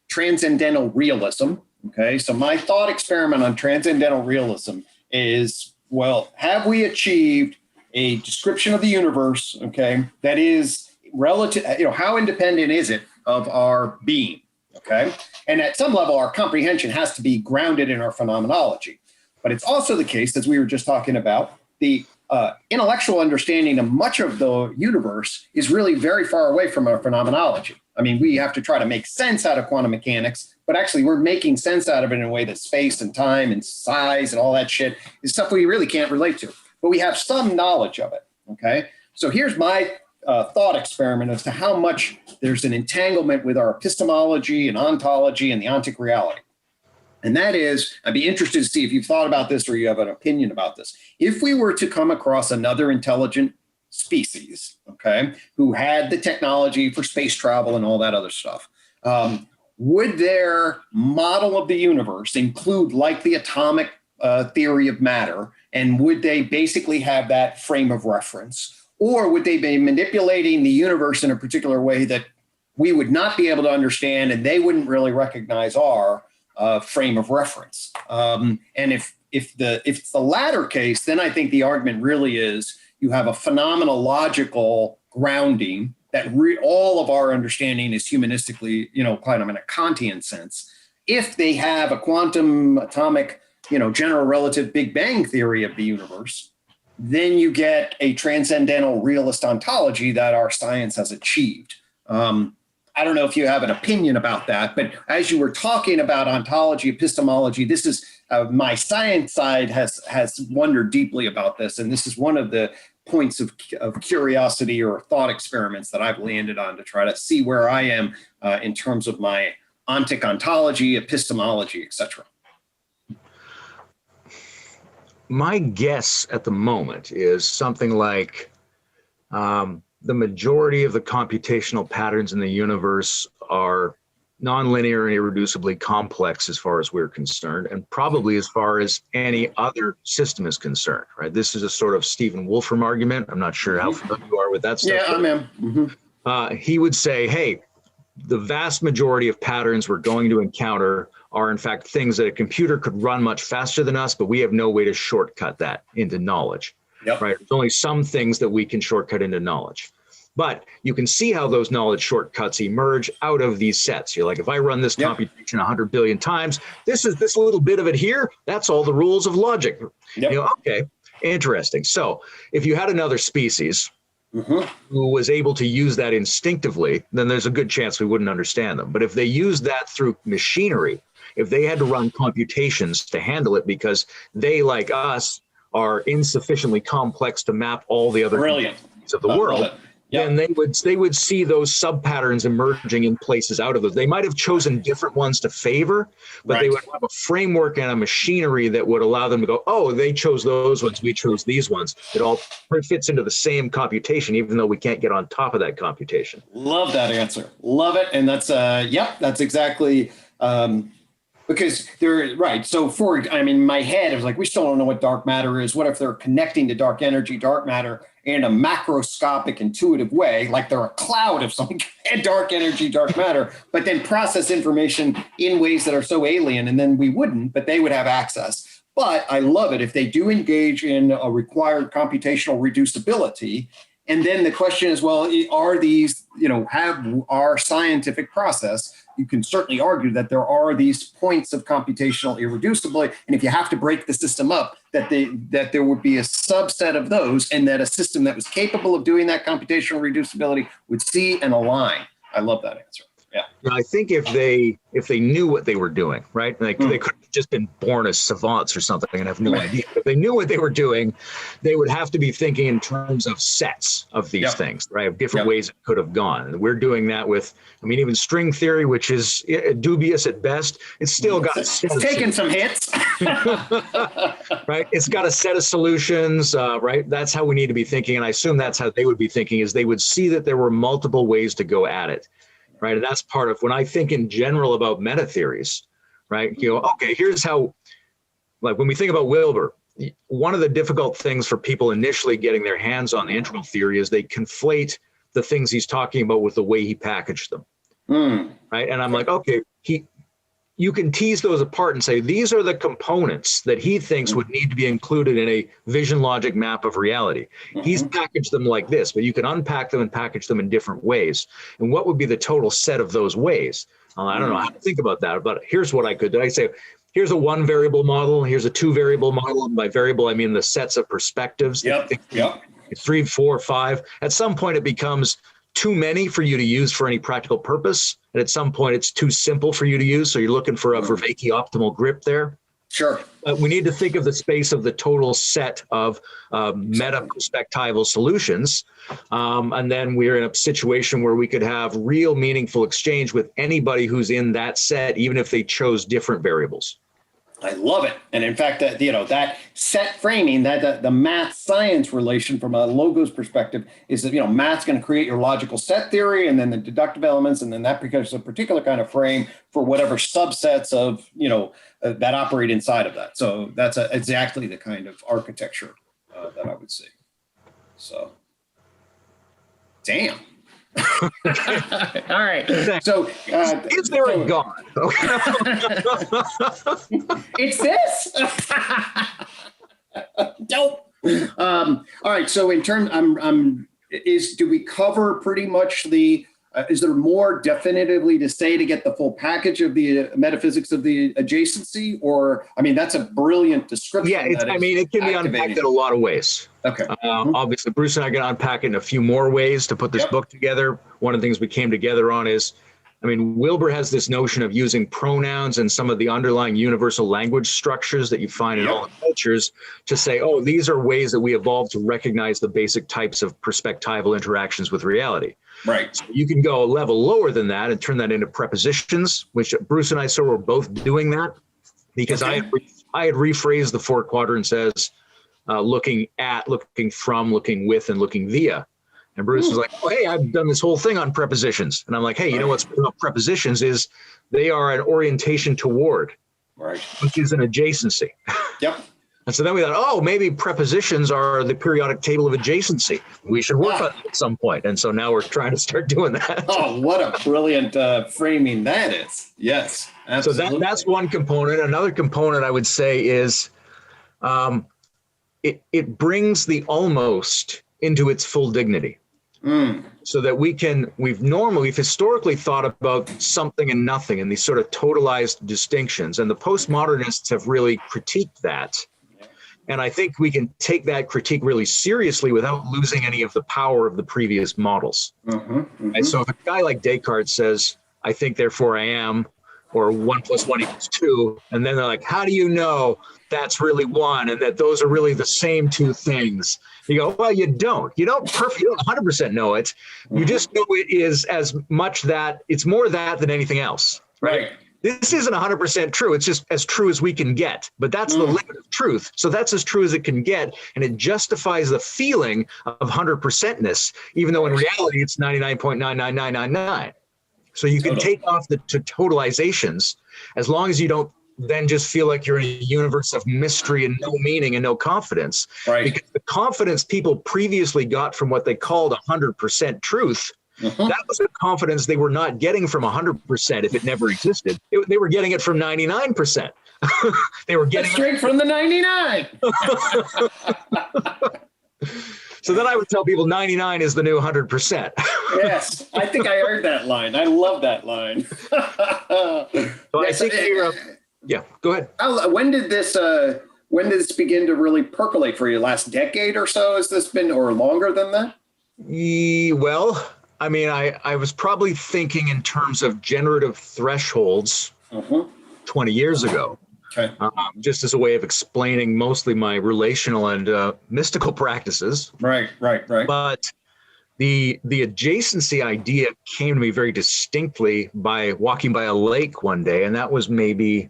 transcendental realism. Okay, so my thought experiment on transcendental realism is, well, have we achieved a description of the universe, okay, that is relative, how independent is it of our being, okay? And at some level, our comprehension has to be grounded in our phenomenology. But it's also the case, as we were just talking about, the intellectual understanding of much of the universe is really very far away from our phenomenology. I mean, we have to try to make sense out of quantum mechanics, but actually we're making sense out of it in a way that space and time and size and all that shit is stuff we really can't relate to. But we have some knowledge of it, okay? So here's my thought experiment as to how much there's an entanglement with our epistemology and ontology and the ontic reality. And that is, I'd be interested to see if you've thought about this or you have an opinion about this. If we were to come across another intelligent species, okay, who had the technology for space travel and all that other stuff, would their model of the universe include like the atomic theory of matter? And would they basically have that frame of reference? Or would they be manipulating the universe in a particular way that we would not be able to understand, and they wouldn't really recognize our frame of reference. And if it's the latter case, then I think the argument really is you have a phenomenological grounding that all of our understanding is humanistically, kind of in a Kantian sense. If they have a quantum atomic, general relative Big Bang theory of the universe, then you get a transcendental realist ontology that our science has achieved. I don't know if you have an opinion about that, but as you were talking about ontology, epistemology, this is my science side has wondered deeply about this, and this is one of the points of curiosity or thought experiments that I've landed on to try to see where I am in terms of my ontic ontology, epistemology, etc. My guess at the moment is something like the majority of the computational patterns in the universe are nonlinear and irreducibly complex as far as we're concerned, and probably as far as any other system is concerned, right? This is a sort of Stephen Wolfram argument. I'm not sure how familiar you are with that stuff. Yeah, I am. He would say, hey, the vast majority of patterns we're going to encounter are in fact things that a computer could run much faster than us, but we have no way to shortcut that into knowledge. Yep. Right? There's only some things that we can shortcut into knowledge. But you can see how those knowledge shortcuts emerge out of these sets. You're like, if I run this computation 100 billion times, this is this little bit of it here. That's all the rules of logic. Yep. Okay, interesting. So if you had another species who was able to use that instinctively, then there's a good chance we wouldn't understand them. But if they used that through machinery, if they had to run computations to handle it because they, like us, are insufficiently complex to map all the other communities of the world, then they would see those sub-patterns emerging in places out of those. They might have chosen different ones to favor, but they would have a framework and a machinery that would allow them to go, oh, they chose those ones, we chose these ones. It all fits into the same computation, even though we can't get on top of that computation. Love that answer. Love it. And that's, that's exactly... because they're right. So in my head, I was like, we still don't know what dark matter is. What if they're connecting to dark energy, dark matter in a macroscopic, intuitive way, like they're a cloud of some dark energy, dark matter, but then process information in ways that are so alien, and then we wouldn't, but they would have access. But I love it if they do engage in a required computational reducibility. And then the question is, well, are these, have our scientific process? You can certainly argue that there are these points of computational irreducibility, and if you have to break the system up, that there would be a subset of those, and that a system that was capable of doing that computational reducibility would see and align. I love that answer. Yeah. I think if they knew what they were doing, right? Like they could have just been born as savants or something and have no idea. If they knew what they were doing, they would have to be thinking in terms of sets of these things, right? Of different ways it could have gone. And we're doing that with, even string theory, which is dubious at best. It's still got it's taken some hits. Right? It's got a set of solutions, right? That's how we need to be thinking. And I assume that's how they would be thinking, is they would see that there were multiple ways to go at it. Right. And that's part of when I think in general about meta theories, right? Okay, here's how, like when we think about Wilbur, one of the difficult things for people initially getting their hands on the integral theory is they conflate the things he's talking about with the way he packaged them. Right. And I'm like, okay, you can tease those apart and say, these are the components that he thinks would need to be included in a vision logic map of reality. He's packaged them like this, but you can unpack them and package them in different ways. And what would be the total set of those ways? I don't know how to think about that, but here's what I could do. I say, here's a 1 variable model. Here's a 2 variable model. And by variable, I mean the sets of perspectives. 3, 4, 5. At some point, it becomes too many for you to use for any practical purpose. And at some point, it's too simple for you to use. So you're looking for a Vervaeke optimal grip there. Sure. We need to think of the space of the total set of meta-perspectival solutions. And then we're in a situation where we could have real meaningful exchange with anybody who's in that set, even if they chose different variables. I love it. And in fact, that set framing, that the math science relation from a logos perspective is that, math's going to create your logical set theory and then the deductive elements. And then that becomes a particular kind of frame for whatever subsets of, that operate inside of that. So that's exactly the kind of architecture that I would see. So, damn. All right. So, is there a God? It's this. Dope. All right. So, in terms, do we cover pretty much the? Is there more definitively to say to get the full package of the metaphysics of the adjacency? Or, I mean, that's a brilliant description. Yeah, it can be unpacked in a lot of ways. Okay. Obviously, Bruce and I can unpack it in a few more ways to put this book together. One of the things we came together on is, Wilbur has this notion of using pronouns and some of the underlying universal language structures that you find in all the cultures to say, oh, these are ways that we evolved to recognize the basic types of perspectival interactions with reality. Right. So you can go a level lower than that and turn that into prepositions, which Bruce and I sort of were both doing that because I had rephrased the four quadrants as looking at, looking from, looking with, and looking via. And Bruce was like, oh, hey, I've done this whole thing on prepositions. And I'm like, hey, you know what's about prepositions is they are an orientation toward, which is an adjacency. Yep. And so then we thought, oh, maybe prepositions are the periodic table of adjacency. We should work on it at some point. And so now we're trying to start doing that. Oh, what a brilliant framing that is. Yes, absolutely. So that's one component. Another component I would say is it brings the almost into its full dignity. So that we've historically thought about something and nothing and these sort of totalized distinctions. And the postmodernists have really critiqued that. And I think we can take that critique really seriously without losing any of the power of the previous models. And so if a guy like Descartes says, I think, therefore I am, or 1 + 1 = 2, and then they're like, how do you know that's really one and that those are really the same two things? You go, well, you don't 100% know it. You just know it is as much that it's more that than anything else. Right. This isn't 100% true. It's just as true as we can get, but that's the limit of truth. So that's as true as it can get. And it justifies the feeling of 100%ness, even though in reality it's 99.99999. So you can take off the totalizations as long as you don't then just feel like you're in a universe of mystery and no meaning and no confidence. Right. Because the confidence people previously got from what they called 100% truth, that was the confidence they were not getting from 100% if it never existed. They were getting it from 99%. They were getting straight from the 99. So then I would tell people 99 is the new 100%. Yes, I think I heard that line. I love that line. I think yeah, go ahead. When did this begin to really percolate for you? Last decade or so has this been, or longer than that? Well, I was probably thinking in terms of generative thresholds 20 years ago. Okay. Just as a way of explaining mostly my relational and mystical practices. Right. But the adjacency idea came to me very distinctly by walking by a lake one day, and that was maybe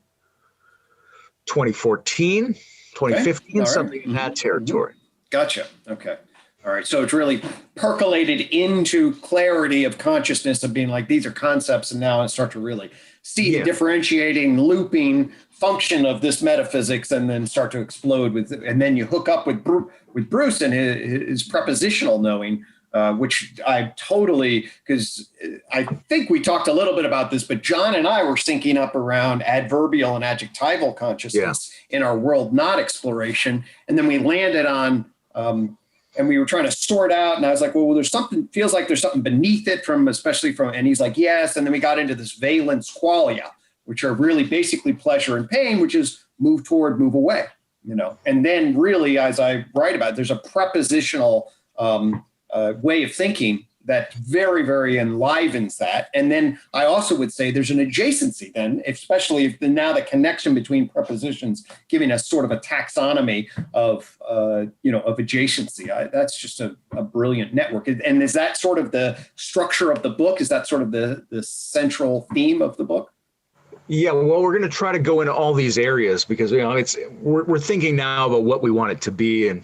2014, 2015, something in that territory. Gotcha. Okay. All right. So it's really percolated into clarity of consciousness of being like, these are concepts, and now I start to really see the differentiating, looping function of this metaphysics, and then start to explode with it. And then you hook up with Bruce and his prepositional knowing, which I totally, because I think we talked a little bit about this, but John and I were syncing up around adverbial and adjectival consciousness in our world not exploration. And then we landed on, and we were trying to sort out, and I was like, well, feels like there's something beneath it especially from, and he's like, yes. And then we got into this valence qualia, which are really basically pleasure and pain, which is move toward, move away, and then really, as I write about it, there's a prepositional way of thinking that very, very enlivens that. And then I also would say there's an adjacency then, especially if now the connection between prepositions giving us sort of a taxonomy of adjacency. That's just a brilliant network. And is that sort of the structure of the book? Is that sort of the central theme of the book? Yeah, well, we're going to try to go into all these areas because we're thinking now about what we want it to be and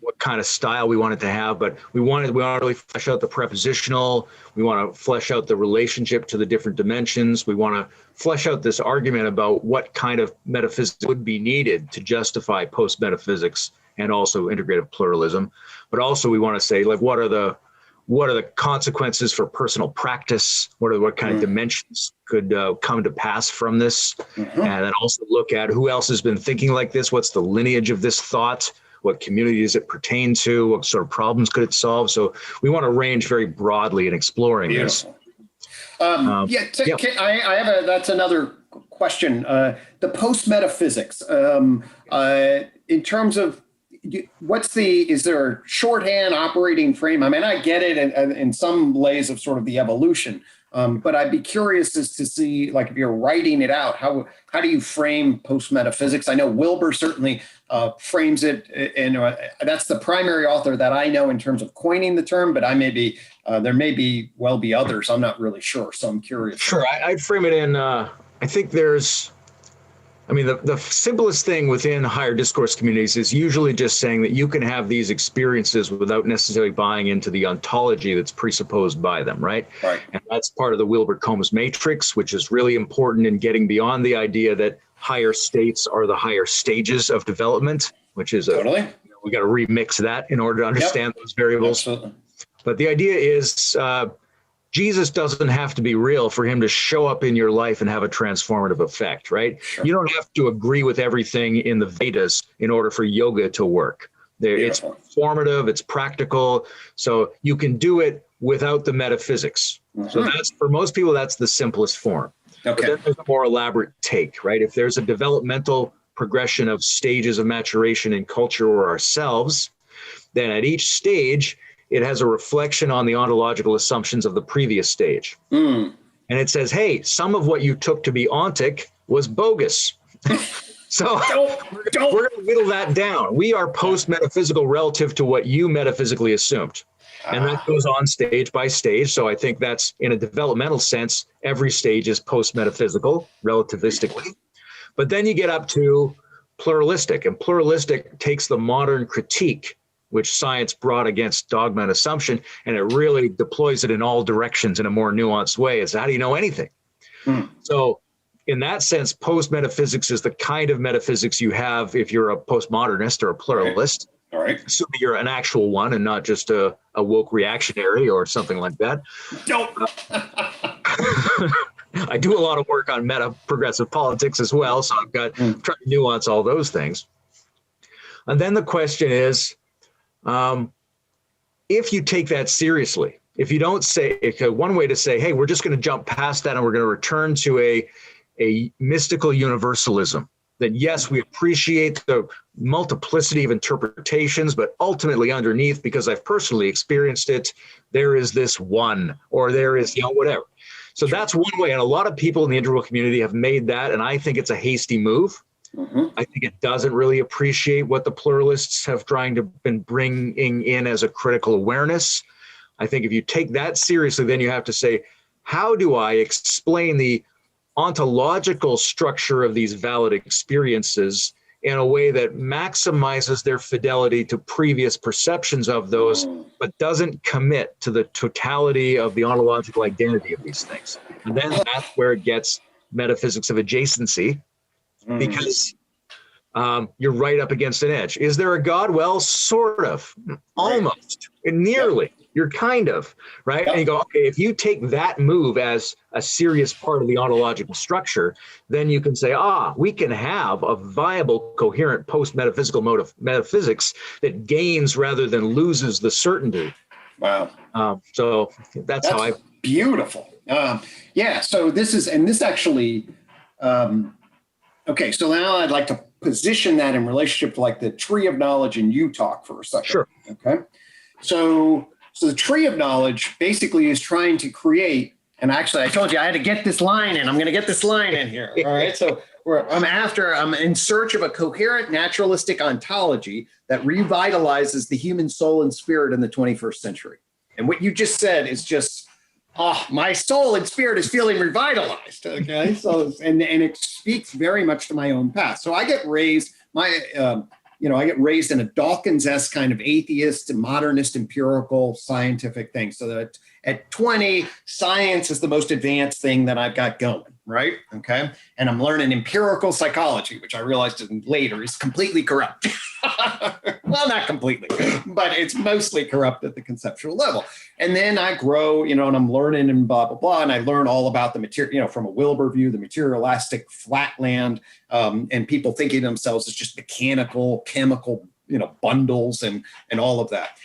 what kind of style we want it to have. But we want to really flesh out the prepositional. We want to flesh out the relationship to the different dimensions. We want to flesh out this argument about what kind of metaphysics would be needed to justify post-metaphysics and also integrative pluralism. But also we want to say, like, what are what are the consequences for personal practice? What kind of dimensions could come to pass from this? And then also look at who else has been thinking like this? What's the lineage of this thought? What community does it pertain to? What sort of problems could it solve? So we want to range very broadly in exploring this. I have that's another question. The post-metaphysics, in terms of, is there a shorthand operating frame? I mean, I get it in some ways of sort of the evolution, but I'd be curious as to see, like, if you're writing it out, how do you frame post-metaphysics? I know Wilbur certainly frames it, and that's the primary author that I know in terms of coining the term, but there may be others. I'm not really sure, so I'm curious. Sure, I'd frame it in, I think the simplest thing within higher discourse communities is usually just saying that you can have these experiences without necessarily buying into the ontology that's presupposed by them, right? Right. And that's part of the Wilbur-Combs matrix, which is really important in getting beyond the idea that higher states are the higher stages of development, which is totally. We got to remix that in order to understand those variables. Absolutely. But the idea is Jesus doesn't have to be real for him to show up in your life and have a transformative effect, right? Sure. You don't have to agree with everything in the Vedas in order for yoga to work. It's formative, it's practical, so you can do it without the metaphysics. So that's, for most people, that's the simplest form. Okay. But then there's a more elaborate take, right? If there's a developmental progression of stages of maturation in culture or ourselves, then at each stage, it has a reflection on the ontological assumptions of the previous stage. And it says, hey, some of what you took to be ontic was bogus. So we're going to whittle that down. We are post-metaphysical relative to what you metaphysically assumed. And that goes on stage by stage. So I think that's, in a developmental sense, every stage is post-metaphysical, relativistically. But then you get up to pluralistic, and pluralistic takes the modern critique which science brought against dogma and assumption, and it really deploys it in all directions in a more nuanced way. It's how do you know anything? So in that sense, post-metaphysics is the kind of metaphysics you have if you're a postmodernist or a pluralist. All right. Assuming you're an actual one and not just a woke reactionary or something like that. Nope. I do a lot of work on meta-progressive politics as well, so I've got trying to nuance all those things. And then the question is, if you take that seriously, if you don't say, one way to say, hey, we're just going to jump past that and we're going to return to a mystical universalism, that yes, we appreciate the multiplicity of interpretations, but ultimately underneath, because I've personally experienced it, there is this one, or there is, whatever. So that's one way. And a lot of people in the integral community have made that, and I think it's a hasty move. I think it doesn't really appreciate what the pluralists have been bringing in as a critical awareness. I think if you take that seriously, then you have to say, how do I explain the ontological structure of these valid experiences in a way that maximizes their fidelity to previous perceptions of those, but doesn't commit to the totality of the ontological identity of these things? And then that's where it gets metaphysics of adjacency, because you're right up against an edge. Is there a God? Well, sort of, almost, nearly. You're kind of, right? And you go, okay, if you take that move as a serious part of the ontological structure, then you can say, we can have a viable, coherent post-metaphysical mode of metaphysics that gains rather than loses the certainty. Wow. So that's how beautiful. So this actually, okay, so now I'd like to position that in relationship to like the tree of knowledge in UTOK for a second. Sure. Okay. So the tree of knowledge basically is trying to create, and actually I told you I had to get this line in. I'm going to get this line in here. All right. So I'm in search of a coherent naturalistic ontology that revitalizes the human soul and spirit in the 21st century. And what you just said is just, my soul and spirit is feeling revitalized. Okay. So, and it speaks very much to my own past. So I get raised, I get raised in a Dawkins-esque kind of atheist, modernist, empirical, scientific thing. So that at 20, science is the most advanced thing that I've got going. right? Okay. And I'm learning empirical psychology, which I realized later is completely corrupt. Well, not completely, but it's mostly corrupt at the conceptual level. And then I grow, and I'm learning and blah, blah, blah. And I learn all about the material, from a Wilbur view, the materialistic flatland, and people thinking of themselves as just mechanical, chemical, bundles and all of that.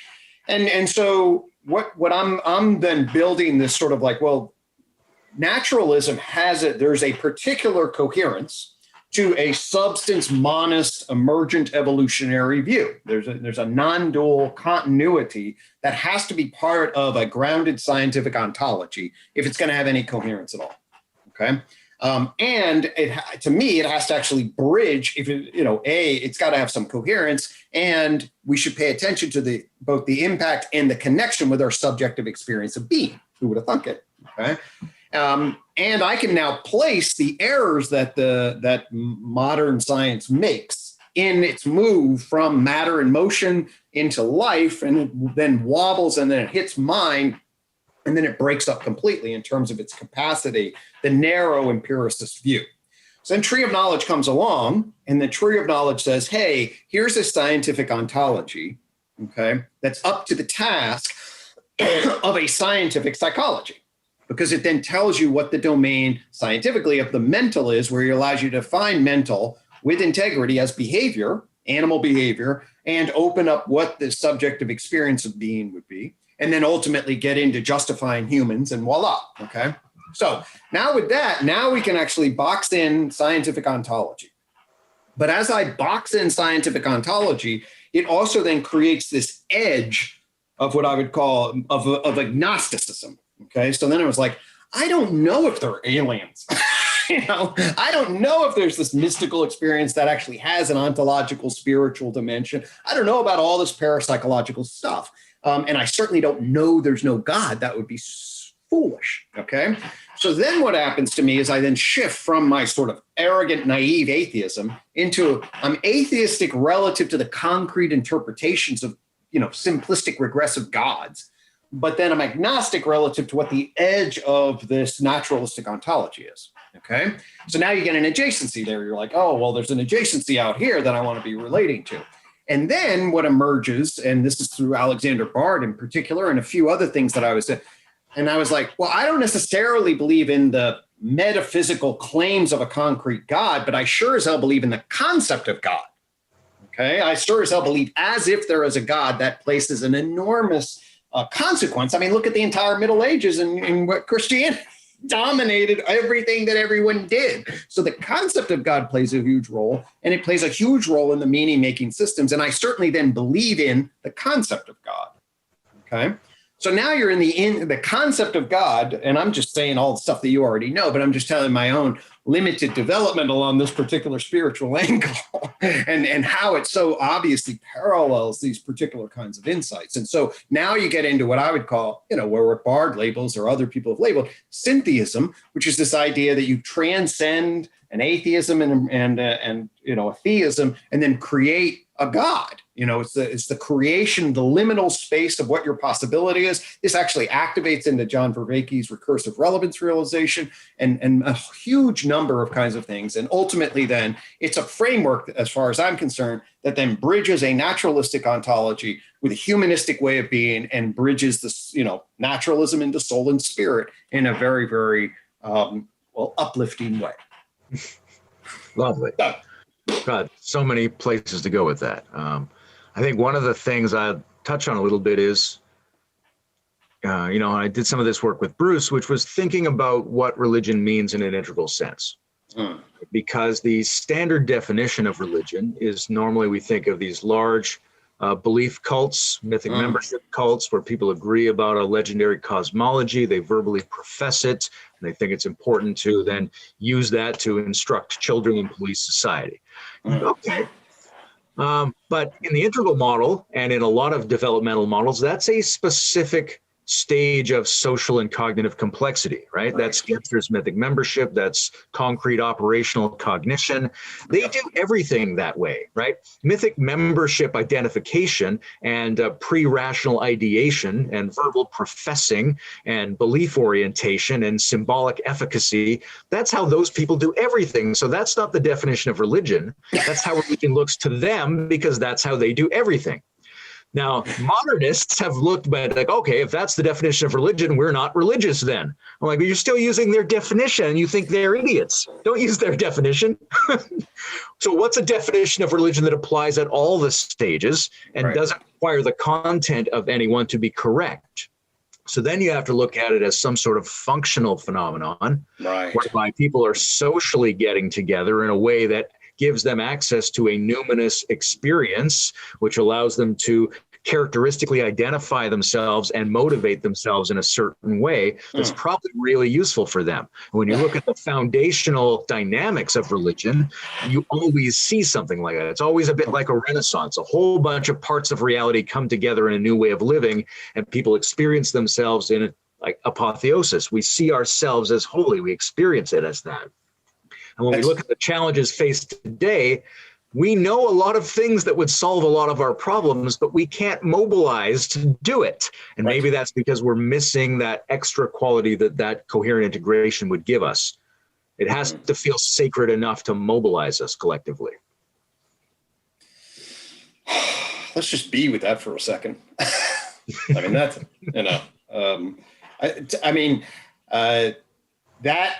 And so what I'm then building this sort of like, well, naturalism there's a particular coherence to a substance monist emergent evolutionary view. There's a non-dual continuity that has to be part of a grounded scientific ontology if it's going to have any coherence at all. Okay. And to me, it has to actually bridge, it's got to have some coherence, and we should pay attention to both the impact and the connection with our subjective experience of being. Who would have thunk it? Okay. And I can now place the errors that modern science makes in its move from matter and motion into life, and it then wobbles, and then it hits mind, and then it breaks up completely in terms of its capacity, the narrow empiricist view. So then Tree of Knowledge comes along, and the Tree of Knowledge says, hey, here's a scientific ontology, okay, that's up to the task of a scientific psychology, because it then tells you what the domain scientifically of the mental is, where it allows you to define mental with integrity as behavior, animal behavior, and open up what the subjective experience of being would be, and then ultimately get into justifying humans, and voila, okay? So now with that, now we can actually box in scientific ontology. But as I box in scientific ontology, it also then creates this edge of what I would call of agnosticism, okay? So then it was like, I don't know if they're aliens. I don't know if there's this mystical experience that actually has an ontological spiritual dimension. I don't know about all this parapsychological stuff. And I certainly don't know there's no God. That would be foolish, okay? So then what happens to me is I then shift from my sort of arrogant, naive atheism into I'm atheistic relative to the concrete interpretations of, simplistic regressive gods. But then I'm agnostic relative to what the edge of this naturalistic ontology is, okay? So now you get an adjacency there. You're like, oh, well, there's an adjacency out here that I want to be relating to. And then what emerges, and this is through Alexander Bard in particular, and a few other things that I was like, well, I don't necessarily believe in the metaphysical claims of a concrete God, but I sure as hell believe in the concept of God. Okay, I sure as hell believe as if there is a God that places an enormous consequence. I mean, look at the entire Middle Ages and what Christianity dominated everything that everyone did. So the concept of God plays a huge role, and it plays a huge role in the meaning-making systems. And I certainly then believe in the concept of God. Okay. So now you're in the concept of God, and I'm just saying all the stuff that you already know, but I'm just telling my own limited development along this particular spiritual angle and how it so obviously parallels these particular kinds of insights. And so now you get into what I would call, where Bard labels or other people have labeled syntheism, which is this idea that you transcend an atheism and a theism and then create a God. It's the creation, the liminal space of what your possibility is. This actually activates into John Vervaeke's recursive relevance realization and a huge number of kinds of things. And ultimately then it's a framework, as far as I'm concerned, that then bridges a naturalistic ontology with a humanistic way of being and bridges this, naturalism into soul and spirit in a very, very uplifting way. Lovely. God, so many places to go with that. I think one of the things I'll touch on a little bit is, I did some of this work with Bruce, which was thinking about what religion means in an integral sense. Because the standard definition of religion is normally we think of these large belief cults, mythic membership cults, where people agree about a legendary cosmology, they verbally profess it, and they think it's important to then use that to instruct children and police society. Okay. But in the integral model and in a lot of developmental models, that's a specific stage of social and cognitive complexity, right? That's Gensler's mythic membership. That's concrete operational cognition. They do everything that way, right? Mythic membership identification and pre-rational ideation and verbal professing and belief orientation and symbolic efficacy. That's how those people do everything. So that's not the definition of religion. That's how religion looks to them, because that's how they do everything. Now, modernists have looked at like, okay, if that's the definition of religion, we're not religious then. I'm like, well, you're still using their definition and you think they're idiots. Don't use their definition. So what's a definition of religion that applies at all the stages and doesn't require the content of anyone to be correct? So then you have to look at it as some sort of functional phenomenon, whereby people are socially getting together in a way that gives them access to a numinous experience, which allows them to characteristically identify themselves and motivate themselves in a certain way that's probably really useful for them. When you look at the foundational dynamics of religion, you always see something like that. It's always a bit like a renaissance. A whole bunch of parts of reality come together in a new way of living, and people experience themselves in like apotheosis. We see ourselves as holy. We experience it as that. And when we look at the challenges faced today, we know a lot of things that would solve a lot of our problems, but we can't mobilize to do it. And maybe that's because we're missing that extra quality that coherent integration would give us. It has to feel sacred enough to mobilize us collectively. Let's just be with that for a second. I mean, that's, you know, that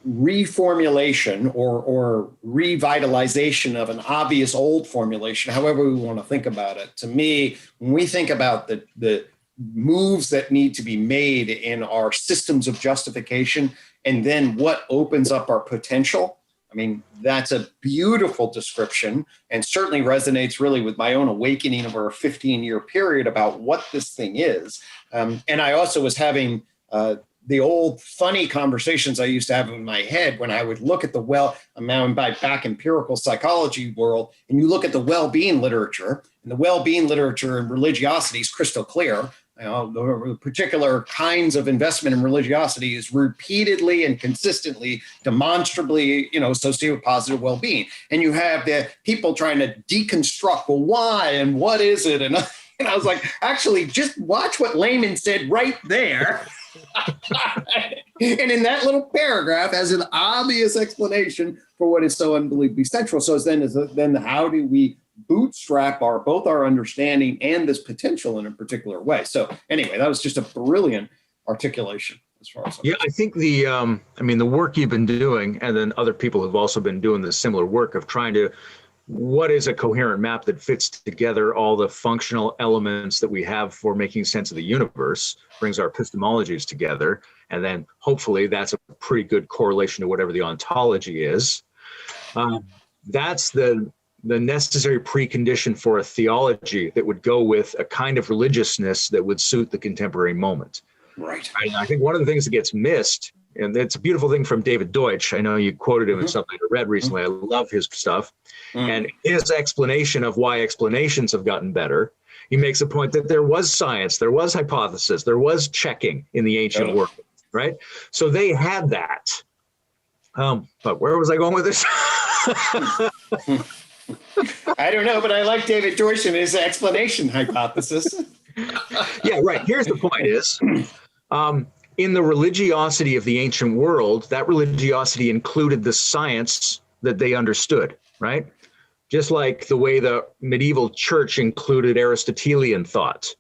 reformulation or revitalization of an obvious old formulation, however we want to think about it. To me, when we think about the moves that need to be made in our systems of justification, and then what opens up our potential, I mean, that's a beautiful description and certainly resonates really with my own awakening over a 15-year period about what this thing is. And I also was having the old funny conversations I used to have in my head when I would look at I'm now in back empirical psychology world, and you look at the well-being literature, and the well-being literature and religiosity is crystal clear. You know, the particular kinds of investment in religiosity is repeatedly and consistently, demonstrably, you know, associated with positive well-being. And you have the people trying to deconstruct, well, why and what is it? And I was like, actually, just watch what Layman said right there. And in that little paragraph has an obvious explanation for what is so unbelievably central. So then how do we bootstrap both our understanding and this potential in a particular way? So anyway, that was just a brilliant articulation as far as I think the work you've been doing, and then other people have also been doing the similar work of trying to, what is a coherent map that fits together all the functional elements that we have for making sense of the universe, brings our epistemologies together, and then hopefully that's a pretty good correlation to whatever the ontology is. That's the necessary precondition for a theology that would go with a kind of religiousness that would suit the contemporary moment. Right. And I think one of the things that gets missed, and it's a beautiful thing from David Deutsch. I know you quoted him in something I read recently. I love his stuff. And his explanation of why explanations have gotten better, he makes a point that there was science, there was hypothesis, there was checking in the ancient world, right? So they had that. But where was I going with this? I don't know, but I like David Deutsch and his explanation hypothesis. Yeah, right. Here's the point is, in the religiosity of the ancient world, that religiosity included the science that they understood, right? Just like the way the medieval church included Aristotelian thought,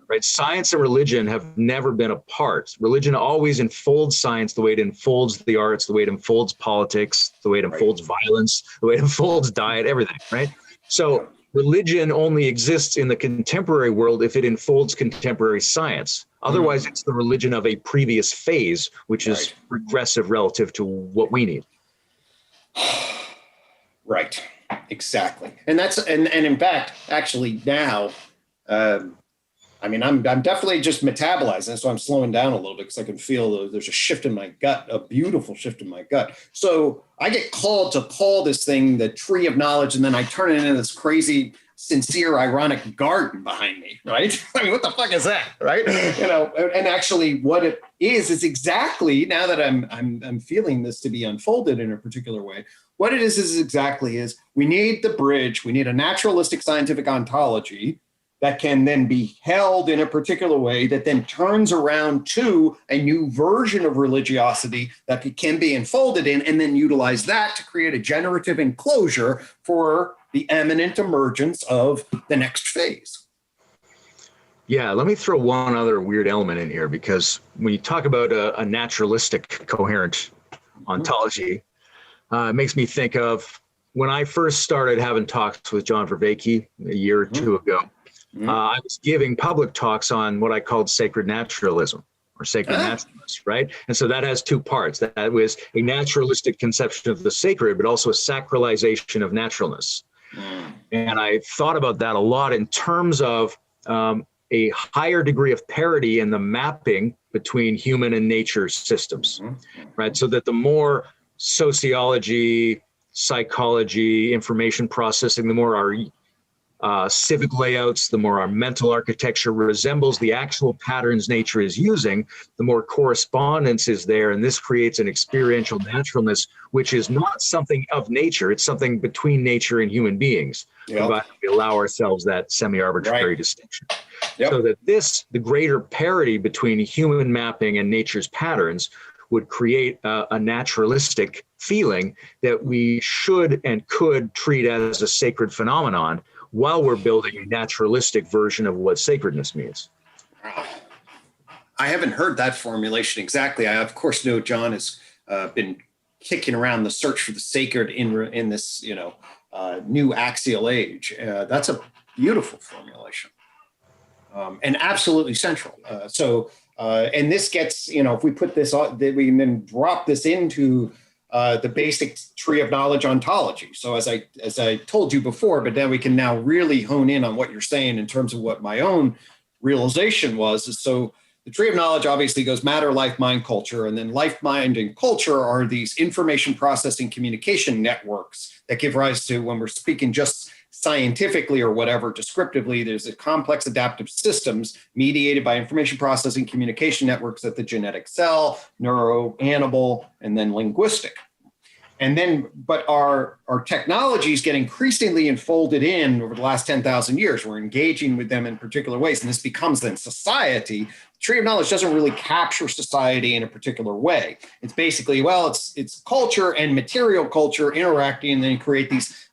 right? Science and religion have never been apart. Religion always enfolds science the way it enfolds the arts, the way it enfolds politics, the way it enfolds violence, the way it enfolds diet, everything, right? So religion only exists in the contemporary world if it enfolds contemporary science. Otherwise, it's the religion of a previous phase, which is regressive relative to what we need. Right, exactly. And in fact, actually now, I'm definitely just metabolizing, so I'm slowing down a little bit because I can feel there's a shift in my gut, a beautiful shift in my gut. So I get called to call this thing the tree of knowledge, and then I turn it into this crazy sincere, ironic garden behind me, right? I mean, what the fuck is that, right? You know, and actually what it is exactly, now that I'm feeling this to be unfolded in a particular way, what it is exactly is we need the bridge, we need a naturalistic scientific ontology that can then be held in a particular way that then turns around to a new version of religiosity that can be enfolded in, and then utilize that to create a generative enclosure for the imminent emergence of the next phase. Yeah, let me throw one other weird element in here, because when you talk about a naturalistic coherent ontology, it makes me think of when I first started having talks with John Vervaeke a year or two ago. I was giving public talks on what I called sacred naturalism, or sacred naturalist, right? And so that has two parts. That was a naturalistic conception of the sacred, but also a sacralization of naturalness. And I thought about that a lot in terms of a higher degree of parity in the mapping between human and nature systems, right? So that the more sociology, psychology, information processing, the more our civic layouts, the more our mental architecture resembles the actual patterns nature is using, the more correspondence is there. And this creates an experiential naturalness, which is not something of nature. It's something between nature and human beings, provided we allow ourselves that semi-arbitrary distinction. So that the greater parity between human mapping and nature's patterns would create a naturalistic feeling that we should and could treat as a sacred phenomenon, while we're building a naturalistic version of what sacredness means. I haven't heard that formulation exactly. I, of course, know John has been kicking around the search for the sacred in this, new axial age. That's a beautiful formulation, and absolutely central. And this gets, if we put this on, we can then drop this into the basic tree of knowledge ontology. So as I told you before, but then we can now really hone in on what you're saying in terms of what my own realization was. So the tree of knowledge obviously goes matter, life, mind, culture, and then life, mind, and culture are these information processing communication networks that give rise to, when we're speaking just scientifically or whatever, descriptively, there's a complex adaptive systems mediated by information processing communication networks at the genetic cell, neuroanimal, and then linguistic. And then, but our technologies get increasingly enfolded in over the last 10,000 years. We're engaging with them in particular ways, and this becomes then society. The tree of knowledge doesn't really capture society in a particular way. It's basically, it's culture and material culture interacting, and then create these,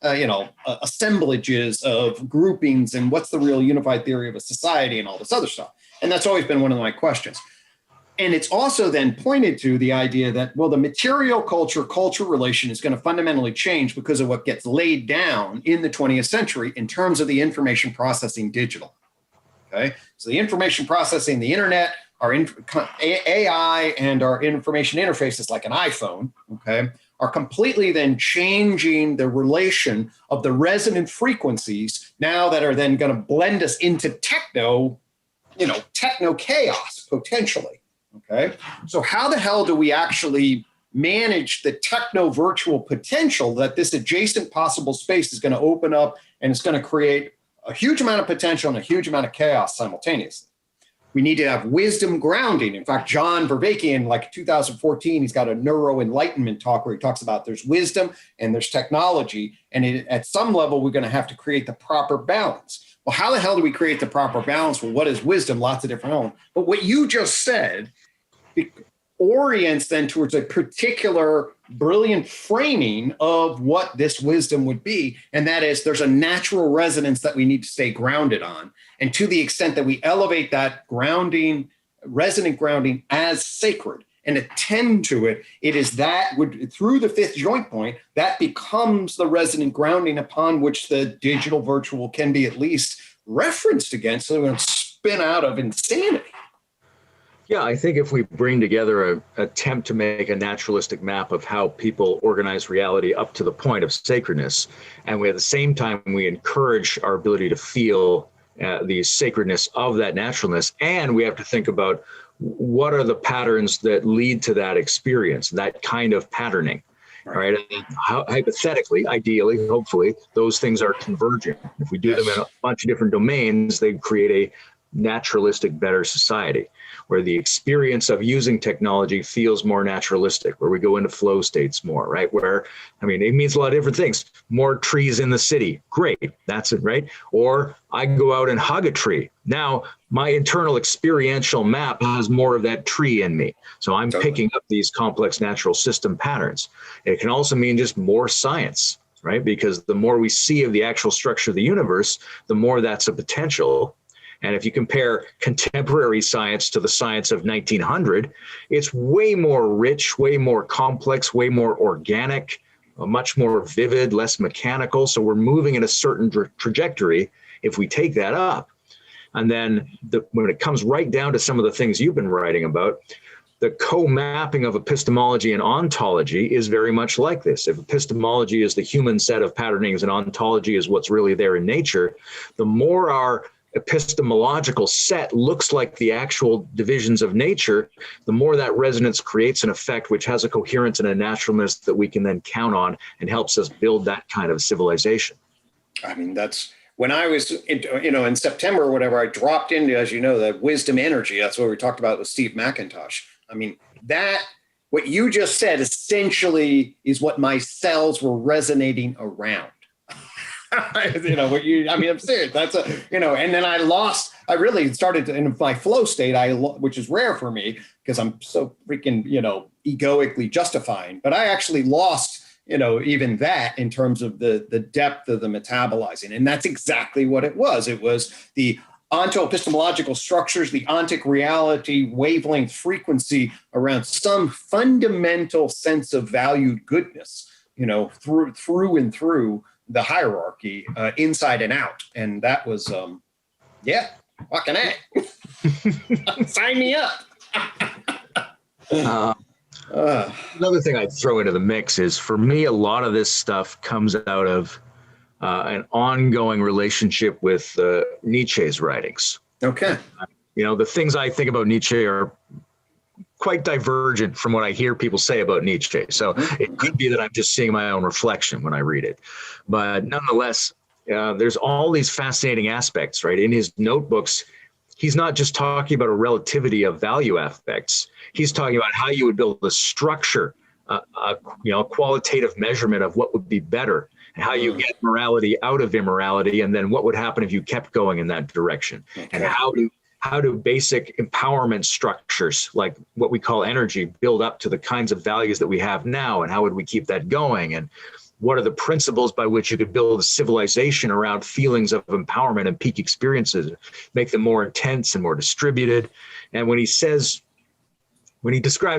assemblages of groupings, and what's the real unified theory of a society and all this other stuff. And that's always been one of my questions. And it's also then pointed to the idea that, the material culture relation is going to fundamentally change because of what gets laid down in the 20th century in terms of the information processing digital. Okay. So the information processing, the internet, our AI and our information interfaces like an iPhone, okay, are completely then changing the relation of the resonant frequencies now that are then going to blend us into techno chaos potentially. Okay, so how the hell do we actually manage the techno-virtual potential that this adjacent possible space is going to open up, and it's going to create a huge amount of potential and a huge amount of chaos simultaneously? We need to have wisdom grounding. In fact, John Vervaeke in 2014, he's got a neuro-enlightenment talk where he talks about there's wisdom and there's technology, and at some level, we're going to have to create the proper balance. Well, how the hell do we create the proper balance? Well, what is wisdom? Lots of different elements. But what you just said orients then towards a particular brilliant framing of what this wisdom would be. And that is, there's a natural resonance that we need to stay grounded on. And to the extent that we elevate that grounding, resonant grounding as sacred and attend to it, it is that would, through the fifth joint point, that becomes the resonant grounding upon which the digital virtual can be at least referenced against, so we don't spin out of insanity. Yeah, I think if we bring together an attempt to make a naturalistic map of how people organize reality up to the point of sacredness, and we at the same time we encourage our ability to feel the sacredness of that naturalness, and we have to think about what are the patterns that lead to that experience, that kind of patterning. right? And hypothetically, ideally, hopefully, those things are convergent. If we do them in a bunch of different domains, they create a naturalistic, better society, where the experience of using technology feels more naturalistic, where we go into flow states more, right? Where, I mean, it means a lot of different things. More trees in the city, great, that's it, right? Or I go out and hug a tree. Now, my internal experiential map has more of that tree in me. So I'm picking up these complex natural system patterns. It can also mean just more science, right? Because the more we see of the actual structure of the universe, the more that's a potential. And if you compare contemporary science to the science of 1900, it's way more rich, way more complex, way more organic, much more vivid, less mechanical. So we're moving in a certain trajectory if we take that up. And then when it comes right down to some of the things you've been writing about, the co-mapping of epistemology and ontology is very much like this. If epistemology is the human set of patternings and ontology is what's really there in nature, the more our epistemological set looks like the actual divisions of nature, the more that resonance creates an effect which has a coherence and a naturalness that we can then count on and helps us build that kind of civilization. I mean, that's when I was, in September or whatever, I dropped into, as you know, that wisdom energy. That's what we talked about with Steve McIntosh. I mean, what you just said essentially is what my cells were resonating around. I'm serious. That's and then I really started to, in my flow state, which is rare for me because I'm so freaking, egoically justifying, but I actually lost, even that in terms of the depth of the metabolizing. And that's exactly what it was. It was the onto-epistemological structures, the ontic reality, wavelength frequency around some fundamental sense of valued goodness, through and through the hierarchy, inside and out. And that was, fucking A. Sign me up. Another thing I'd throw into the mix is, for me, a lot of this stuff comes out of an ongoing relationship with Nietzsche's writings. Okay. The things I think about Nietzsche are quite divergent from what I hear people say about Nietzsche. So it could be that I'm just seeing my own reflection when I read it. But nonetheless, there's all these fascinating aspects, right? In his notebooks, he's not just talking about a relativity of value aspects. He's talking about how you would build a structure, a qualitative measurement of what would be better, and how you get morality out of immorality, and then what would happen if you kept going in that direction, and how do basic empowerment structures, like what we call energy, build up to the kinds of values that we have now, and how would we keep that going? And what are the principles by which you could build a civilization around feelings of empowerment and peak experiences, make them more intense and more distributed? And when he describes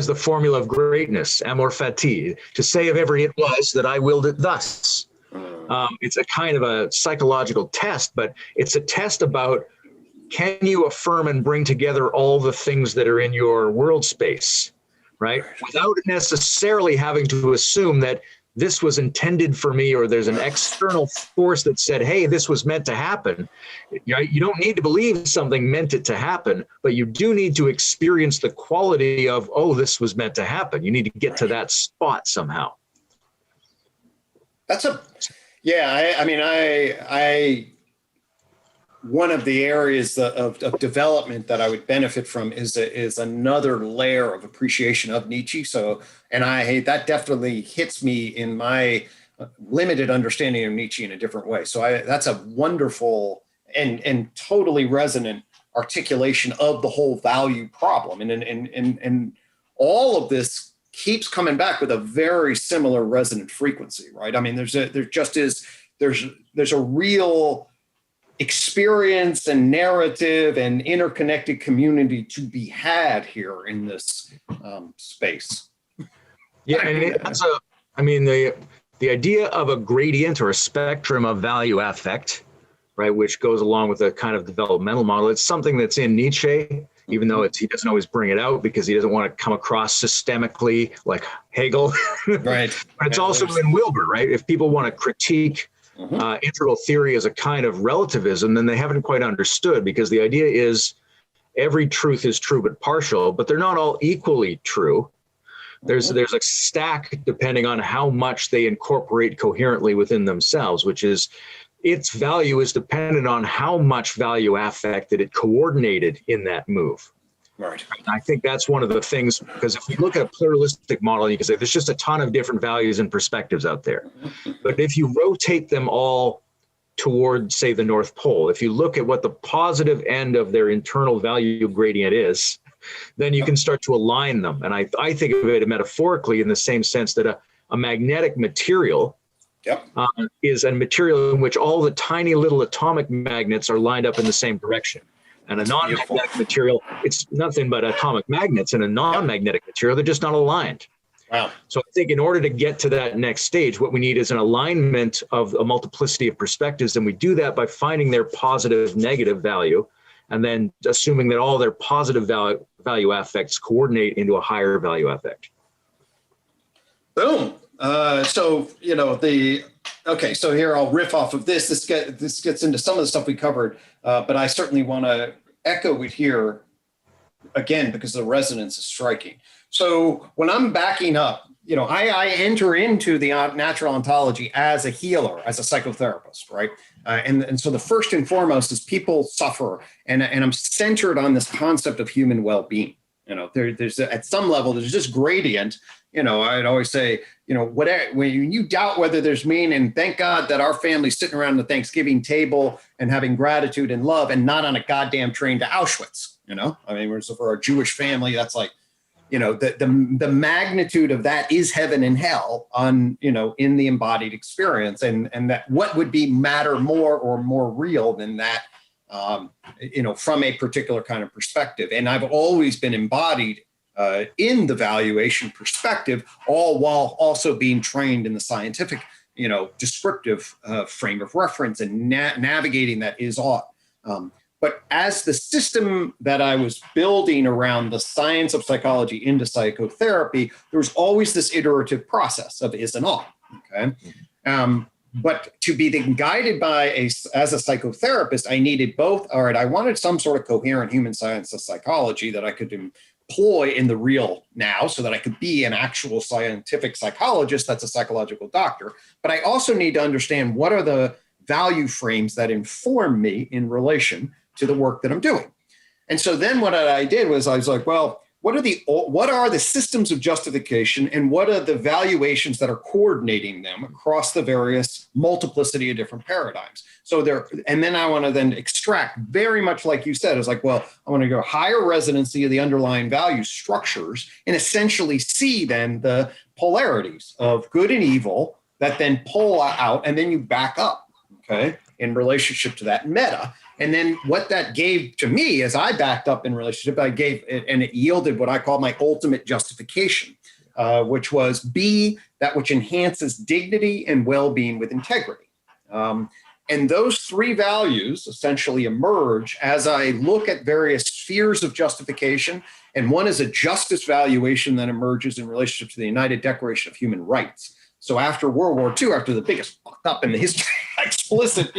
the formula of greatness, amor fati, to say of every it was that I willed it thus. It's a kind of a psychological test, but it's a test about, can you affirm and bring together all the things that are in your world space, right? Without necessarily having to assume that this was intended for me, or there's an external force that said, hey, this was meant to happen. You don't need to believe something meant it to happen, but you do need to experience the quality of, oh, this was meant to happen. You need to get to that spot somehow. One of the areas of development that I would benefit from is another layer of appreciation of Nietzsche. That definitely hits me in my limited understanding of Nietzsche in a different way. So that's a wonderful and totally resonant articulation of the whole value problem. And all of this keeps coming back with a very similar resonant frequency, right? I mean, there's a real experience and narrative and interconnected community to be had here in this space. Yeah, and the idea of a gradient or a spectrum of value affect, right, which goes along with a kind of developmental model. It's something that's in Nietzsche, even though he doesn't always bring it out because he doesn't want to come across systemically like Hegel. Right. But it's also in Wilber, right? If people want to critique integral theory as a kind of relativism, then they haven't quite understood, because the idea is every truth is true but partial, but they're not all equally true. There's a stack depending on how much they incorporate coherently within themselves, which is its value is dependent on how much value affect that it coordinated in that move. Right. And I think that's one of the things, because if you look at a pluralistic model, you can say there's just a ton of different values and perspectives out there. But if you rotate them all toward, say, the North Pole, if you look at what the positive end of their internal value gradient is, then you can start to align them. And I think of it metaphorically in the same sense that a magnetic material is a material in which all the tiny little atomic magnets are lined up in the same direction. And a non-magnetic material, it's nothing but atomic magnets, and a non-magnetic material, they're just not aligned. Wow. So I think in order to get to that next stage, what we need is an alignment of a multiplicity of perspectives. And we do that by finding their positive, negative value, and then assuming that all their positive value affects coordinate into a higher value affect. Boom. So here I'll riff off of this. This gets into some of the stuff we covered, but I certainly want to echo it here again because the resonance is striking. So when I'm backing up, I enter into the natural ontology as a healer, as a psychotherapist, right? And so the first and foremost is people suffer, and I'm centered on this concept of human well-being. There's at some level, there's this gradient. I'd always say, whatever, when you doubt whether there's meaning, thank God that our family's sitting around the Thanksgiving table and having gratitude and love and not on a goddamn train to Auschwitz, so for our Jewish family, that's like, the magnitude of that is heaven and hell on, in the embodied experience. And that what would be matter more or more real than that, from a particular kind of perspective. And I've always been embodied in the valuation perspective, all while also being trained in the scientific, descriptive frame of reference and navigating that is ought. But as the system that I was building around the science of psychology into psychotherapy, there was always this iterative process of is and ought. Okay. But to be guided by as a psychotherapist, I needed both. All right, I wanted some sort of coherent human science of psychology that I could employ in the real now so that I could be an actual scientific psychologist that's a psychological doctor. But I also need to understand what are the value frames that inform me in relation to the work that I'm doing. And so then what I did was I was like, well, what are the systems of justification and what are the valuations that are coordinating them across the various multiplicity of different paradigms? And then I want to then extract very much like you said, it's like, well, I want to go higher resonancy of the underlying value structures and essentially see then the polarities of good and evil that then pull out and then you back up, okay, in relationship to that meta. And then what that gave to me as I backed up in relationship, I gave it, and it yielded what I call my ultimate justification, which was be that which enhances dignity and well-being with integrity. And those three values essentially emerge as I look at various spheres of justification. And one is a justice valuation that emerges in relationship to the United Declaration of Human Rights. So after World War II, after the biggest fucked up in the history, explicit,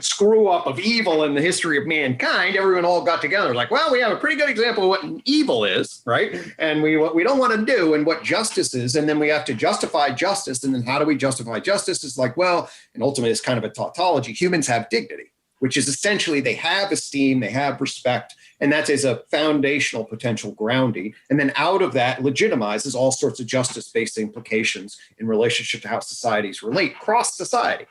screw up of evil in the history of mankind, everyone all got together like, well, we have a pretty good example of what evil is, right? And what we don't want to do and what justice is. And then we have to justify justice. And then how do we justify justice? It's like, well, and ultimately it's kind of a tautology. Humans have dignity, which is essentially they have esteem, they have respect, and that is a foundational potential grounding. And then out of that legitimizes all sorts of justice-based implications in relationship to how societies relate cross society.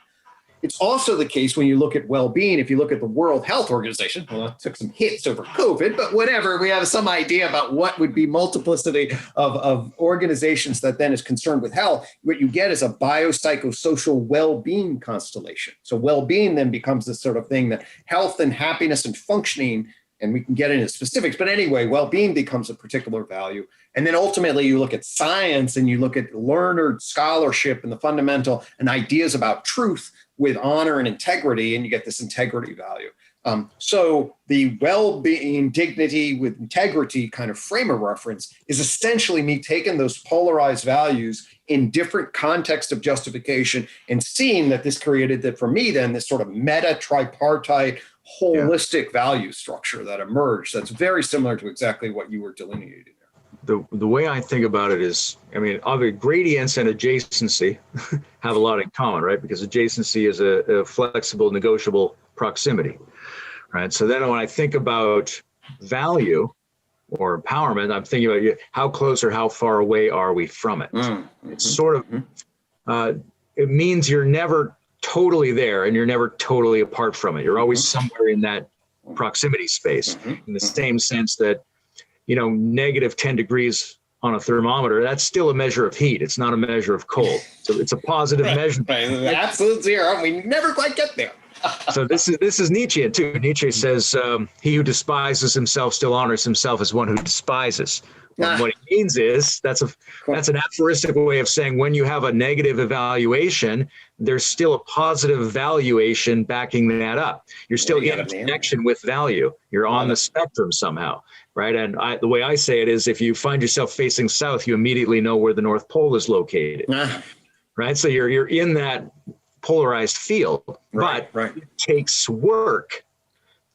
It's also the case when you look at well-being, if you look at the World Health Organization, well, it took some hits over COVID, but whatever, we have some idea about what would be multiplicity of organizations that then is concerned with health. What you get is a biopsychosocial well-being constellation. So well-being then becomes this sort of thing that health and happiness and functioning, and we can get into specifics, but anyway, well-being becomes a particular value. And then ultimately you look at science and you look at learned scholarship and the fundamental and ideas about truth with honor and integrity, and you get this integrity value. So the well-being, dignity with integrity kind of frame of reference is essentially me taking those polarized values in different contexts of justification and seeing that this created that for me then this sort of meta tripartite holistic value structure that emerged that's very similar to exactly what you were delineating there. the way I think about it is, I mean, obviously gradients and adjacency have a lot in common, right? Because adjacency is a flexible, negotiable proximity, right? So then when I think about value or empowerment, I'm thinking about how close or how far away are we from it? It's sort of, it means you're never totally there and you're never totally apart from it. You're always somewhere in that proximity space, in the same sense that, you know, negative 10 degrees on a thermometer, that's still a measure of heat. It's not a measure of cold. So it's a positive measurement. Right. Absolute zero. We never quite get there. So this is Nietzsche too. Nietzsche says, he who despises himself still honors himself as one who despises. What he means is that's an aphoristic way of saying when you have a negative evaluation, there's still a positive valuation backing that up. You're still in connection with value. You're on the spectrum somehow, right? And the way I say it is, if you find yourself facing south, you immediately know where the North Pole is located, right? So you're in that polarized field, but it takes work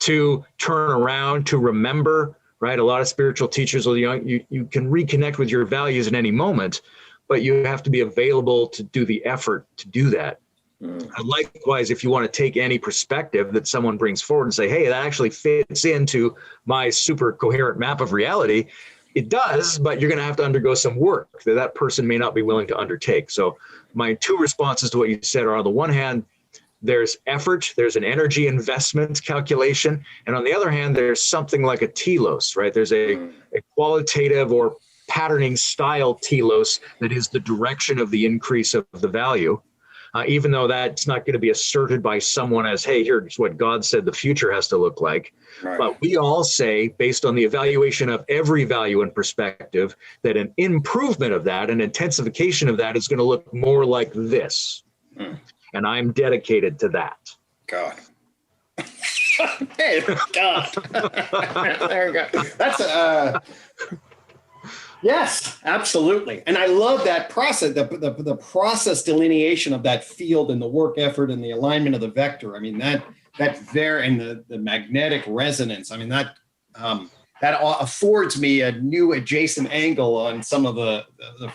to turn around, to remember. Right, a lot of spiritual teachers will you can reconnect with your values in any moment, but you have to be available to do the effort to do that. And likewise, if you want to take any perspective that someone brings forward and say, hey, that actually fits into my super coherent map of reality, it does, but you're going to have to undergo some work that person may not be willing to undertake. So my two responses to what you said are, on the one hand, there's effort, there's an energy investment calculation. And on the other hand, there's something like a telos, right? There's a qualitative or patterning style telos that is the direction of the increase of the value, even though that's not going to be asserted by someone as, hey, here's what God said the future has to look like. But we all say, based on the evaluation of every value and perspective, that an improvement of that, an intensification of that is going to look more like this. And I'm dedicated to that. God. Hey, God. There we go. That's yes, absolutely. And I love that process, the process delineation of that field and the work effort and the alignment of the vector. I mean, that there and the magnetic resonance. I mean, that affords me a new adjacent angle on some of the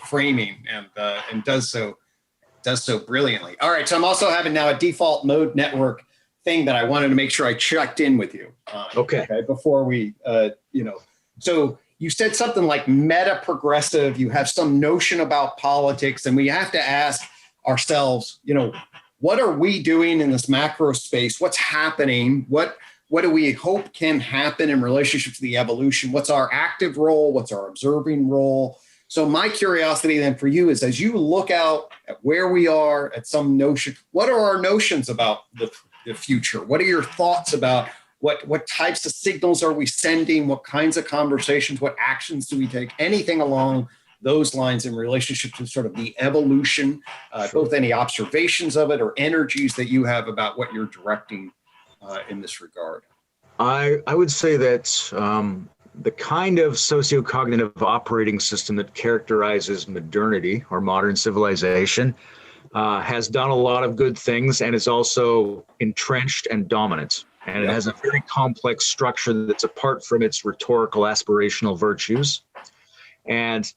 framing and does so brilliantly. All right, so I'm also having now a default mode network thing that I wanted to make sure I checked in with you. Okay, before we, so you said something like meta progressive. You have some notion about politics, and we have to ask ourselves, what are we doing in this macro space? What's happening? What do we hope can happen in relationship to the evolution? What's our active role? What's our observing role? So my curiosity then for you is, as you look out at where we are at some notion, what are our notions about the future? What are your thoughts about what types of signals are we sending? What kinds of conversations? What actions do we take? Anything along those lines in relationship to sort of the evolution, both any observations of it or energies that you have about what you're directing in this regard? I would say that the kind of sociocognitive operating system that characterizes modernity or modern civilization has done a lot of good things and is also entrenched and dominant. And it has a very complex structure that's apart from its rhetorical aspirational virtues. And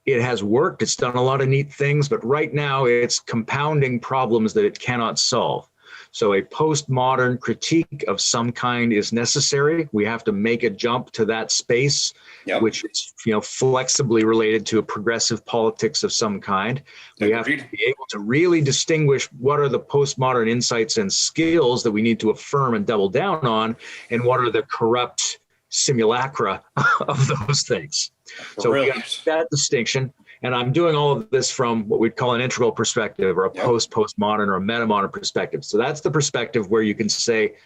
it has worked. It's done a lot of neat things, but right now it's compounding problems that it cannot solve. So a postmodern critique of some kind is necessary. We have to make a jump to that space, which is, flexibly related to a progressive politics of some kind. We have to be able to really distinguish what are the postmodern insights and skills that we need to affirm and double down on, and what are the corrupt simulacra of those things. So we got that distinction. And I'm doing all of this from what we'd call an integral perspective, or a postmodern or a metamodern perspective. So that's the perspective where you can say,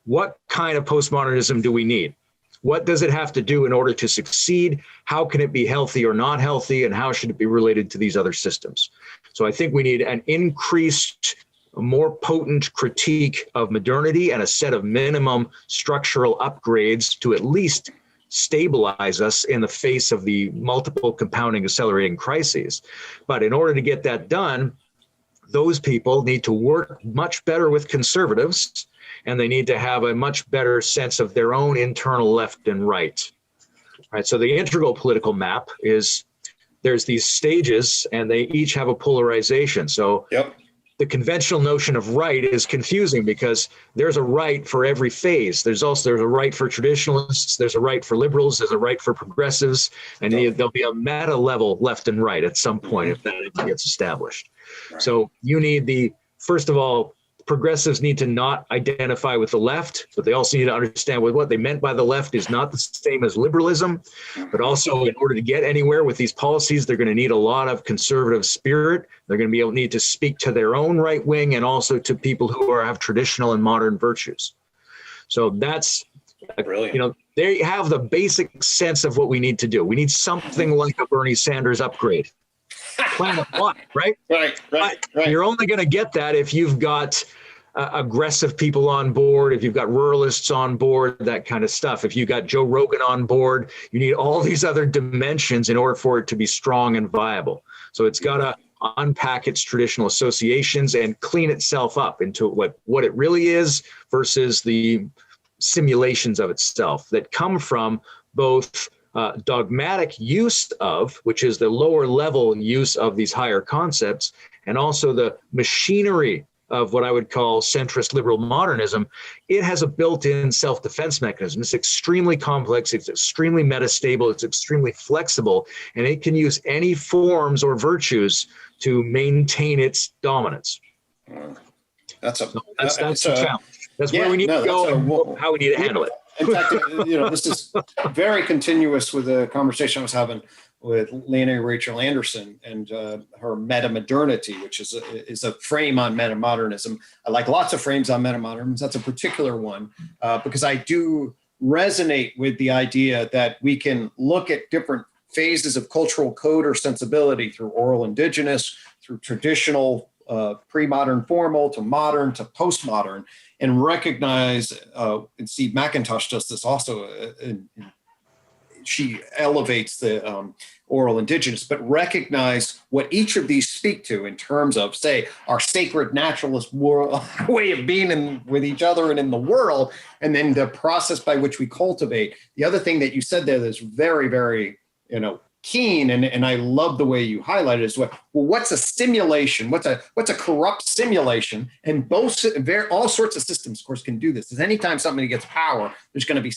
what kind of postmodernism do we need? What does it have to do in order to succeed? How can it be healthy or not healthy? And how should it be related to these other systems? So I think we need an increased, more potent critique of modernity and a set of minimum structural upgrades to at least stabilize us in the face of the multiple compounding accelerating crises. But in order to get that done, those people need to work much better with conservatives, and they need to have a much better sense of their own internal left and right. right? So the integral political map is there's these stages and they each have a polarization. So Yep. the conventional notion of right is confusing because there's a right for every phase. There's a right for traditionalists, there's a right for liberals, there's a right for progressives, and there'll be a meta level left and right at some point if that gets established. Right. So you need first of all, progressives need to not identify with the left, but they also need to understand what they meant by the left is not the same as liberalism. But also, in order to get anywhere with these policies, they're going to need a lot of conservative spirit. They're going to need to speak to their own right wing and also to people who have traditional and modern virtues. So that's brilliant. There you have the basic sense of what we need to do. We need something like a Bernie Sanders upgrade. Planet one, right? Right. You're only going to get that if you've got aggressive people on board, if you've got ruralists on board, that kind of stuff. If you've got Joe Rogan on board, you need all these other dimensions in order for it to be strong and viable. So it's got to unpack its traditional associations and clean itself up into what it really is versus the simulations of itself that come from both dogmatic use of, which is the lower level use of these higher concepts, and also the machinery of what I would call centrist liberal modernism. It has a built-in self-defense mechanism. It's extremely complex, it's extremely metastable, it's extremely flexible, and it can use any forms or virtues to maintain its dominance. That's a challenge. That's where we need to go and how we need to handle it. In fact, this is very continuous with the conversation I was having with Lena Rachel Anderson and her metamodernity, which is a frame on metamodernism. I like lots of frames on metamodernism. That's a particular one because I do resonate with the idea that we can look at different phases of cultural code or sensibility through oral indigenous, through traditional pre-modern formal to modern to postmodern, and recognize, and Steve McIntosh does this also, she elevates the oral indigenous, but recognize what each of these speak to in terms of, say, our sacred naturalist way of being with each other and in the world, and then the process by which we cultivate. The other thing that you said there that's very, very, keen, and I love the way you highlighted is what's a simulation? What's a corrupt simulation? And all sorts of systems, of course, can do this. Is anytime somebody gets power, there's going to be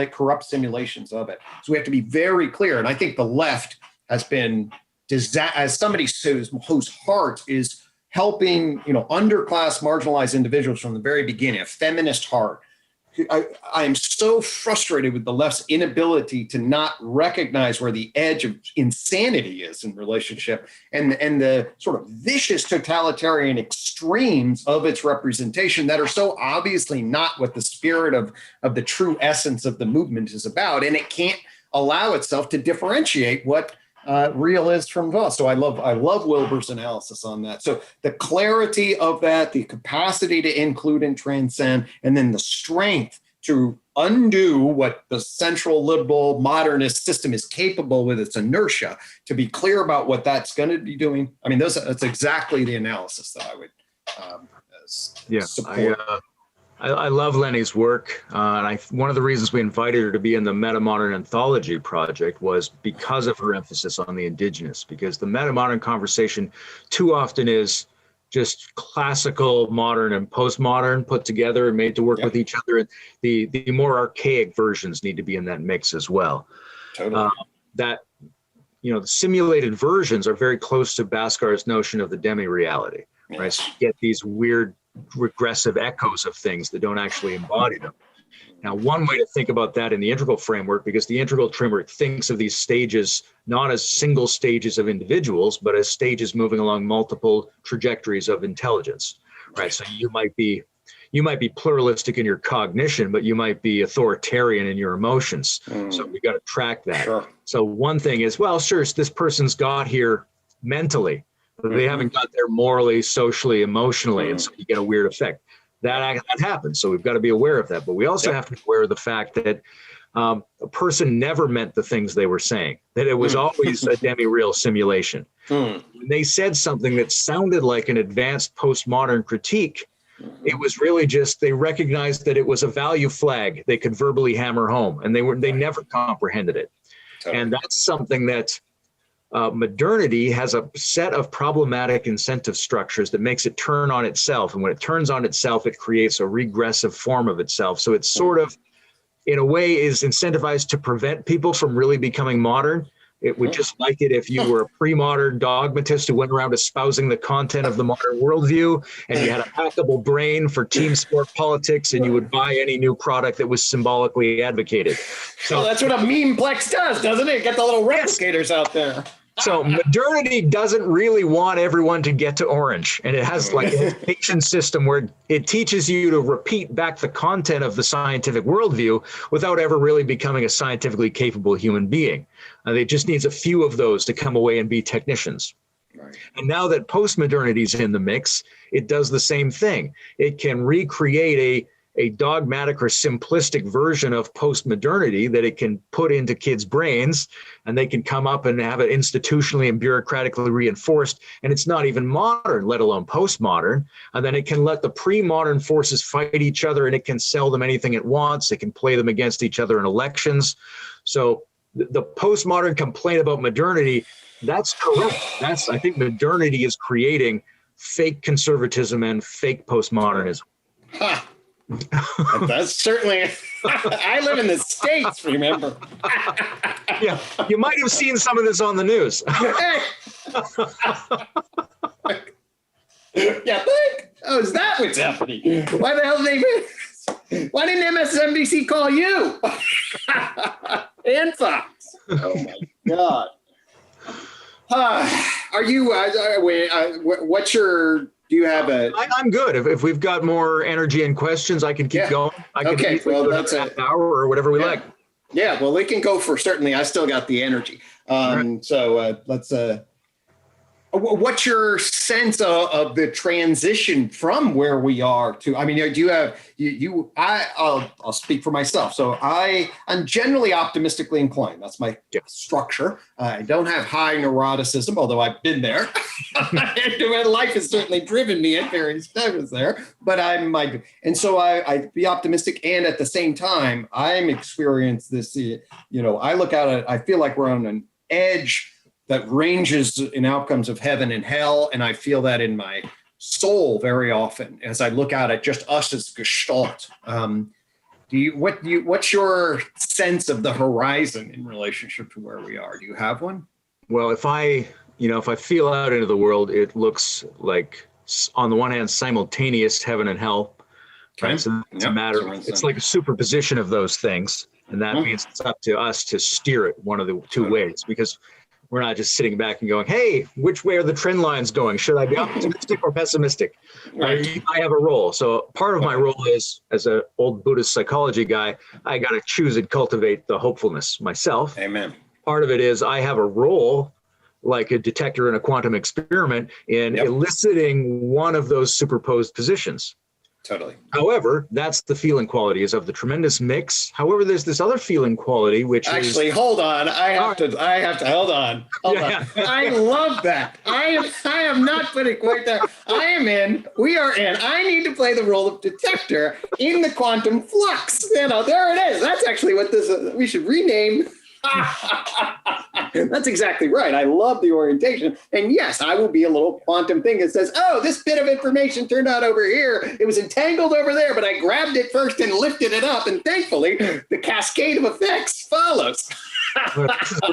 corrupt simulations of it. So we have to be very clear. And I think the left has been, as somebody whose heart is helping, underclass, marginalized individuals from the very beginning, a feminist heart. I am so frustrated with the left's inability to not recognize where the edge of insanity is in relationship and the sort of vicious totalitarian extremes of its representation that are so obviously not what the spirit of the true essence of the movement is about. And it can't allow itself to differentiate what real is from false. So I love Wilber's analysis on that. So the clarity of that, the capacity to include and transcend, and then the strength to undo what the central liberal modernist system is capable with its inertia, to be clear about what that's going to be doing. I mean, that's exactly the analysis that I would support. I love Lenny's work, and one of the reasons we invited her to be in the Metamodern Anthology project was because of her emphasis on the indigenous, because the metamodern conversation too often is just classical, modern, and postmodern put together and made to work with each other. The more archaic versions need to be in that mix as well. Totally. The simulated versions are very close to Bhaskar's notion of the demi-reality, right? So you get these weird regressive echoes of things that don't actually embody them. Now, one way to think about that in the integral framework, because the integral framework thinks of these stages not as single stages of individuals, but as stages moving along multiple trajectories of intelligence, right? So you might be pluralistic in your cognition, but you might be authoritarian in your emotions. So we got to track that. Sure. So one thing is, well, sure, this person's got here mentally, but they haven't got there morally, socially, emotionally, and so you get a weird effect. That happens, so we've got to be aware of that. But we also have to be aware of the fact that a person never meant the things they were saying, that it was always a demi-real simulation. When they said something that sounded like an advanced postmodern critique, it was really just they recognized that it was a value flag they could verbally hammer home, and they never comprehended it. Totally. And that's something that modernity has a set of problematic incentive structures that makes it turn on itself. And when it turns on itself, it creates a regressive form of itself. So it's sort of, in a way, is incentivized to prevent people from really becoming modern. It would just like it if you were a pre-modern dogmatist who went around espousing the content of the modern worldview, and you had a hackable brain for team sport politics, and you would buy any new product that was symbolically advocated. So that's what a memeplex does, doesn't it? Get the little replicators out there. So modernity doesn't really want everyone to get to orange, and it has like an education system where it teaches you to repeat back the content of the scientific worldview without ever really becoming a scientifically capable human being. It just needs a few of those to come away and be technicians. Right. And now that postmodernity is in the mix, it does the same thing. It can recreate a dogmatic or simplistic version of postmodernity that it can put into kids' brains, and they can come up and have it institutionally and bureaucratically reinforced. And it's not even modern, let alone postmodern. And then it can let the pre-modern forces fight each other, and it can sell them anything it wants. It can play them against each other in elections. So the postmodern complaint about modernity, that's correct. I think modernity is creating fake conservatism and fake postmodernism. Ha! That's certainly, I live in the States, remember? Yeah, you might have seen some of this on the news. Yeah, oh, is that what's happening? Why the hell why didn't MSNBC call you? And Fox. Oh my God. Are you, what's your, do you have a? I'm good. If we've got more energy and questions, I can keep going. I can that's an hour or whatever we like. Yeah, well, we can go for certainly. I still got the energy. Right. So let's. What's your sense of the transition from where we are to? I mean, do you have I'll speak for myself. So I'm generally optimistically inclined. That's my structure. I don't have high neuroticism, although I've been there. Life has certainly driven me at various times there. But and so I be optimistic, and at the same time, I'm experiencing this. I look at it. I feel like we're on an edge that ranges in outcomes of heaven and hell. And I feel that in my soul very often as I look out at just us as Gestalt. What's your sense of the horizon in relationship to where we are? Do you have one? Well, if I feel out into the world, it looks like, on the one hand, simultaneous heaven and hell. Okay. Right? So it's a matter. It's like a superposition of those things. And that means it's up to us to steer it one of the two ways, because we're not just sitting back and going, hey, which way are the trend lines going? Should I be optimistic or pessimistic? Right. I have a role. So part of my role is, as an old Buddhist psychology guy, I got to choose and cultivate the hopefulness myself. Amen. Part of it is I have a role, like a detector in a quantum experiment, in eliciting one of those superposed positions. Totally. However, that's the feeling quality is of the tremendous mix. However, there's this other feeling quality, which actually, hold on. I have to hold on. Hold on. I love that. I am not putting quite there. We are in. I need to play the role of detector in the quantum flux. There it is. That's actually what this is. We should rename. That's exactly right. I love the orientation. And yes, I will be a little quantum thing that says, oh, this bit of information turned out over here. It was entangled over there, but I grabbed it first and lifted it up. And thankfully, the cascade of effects follows.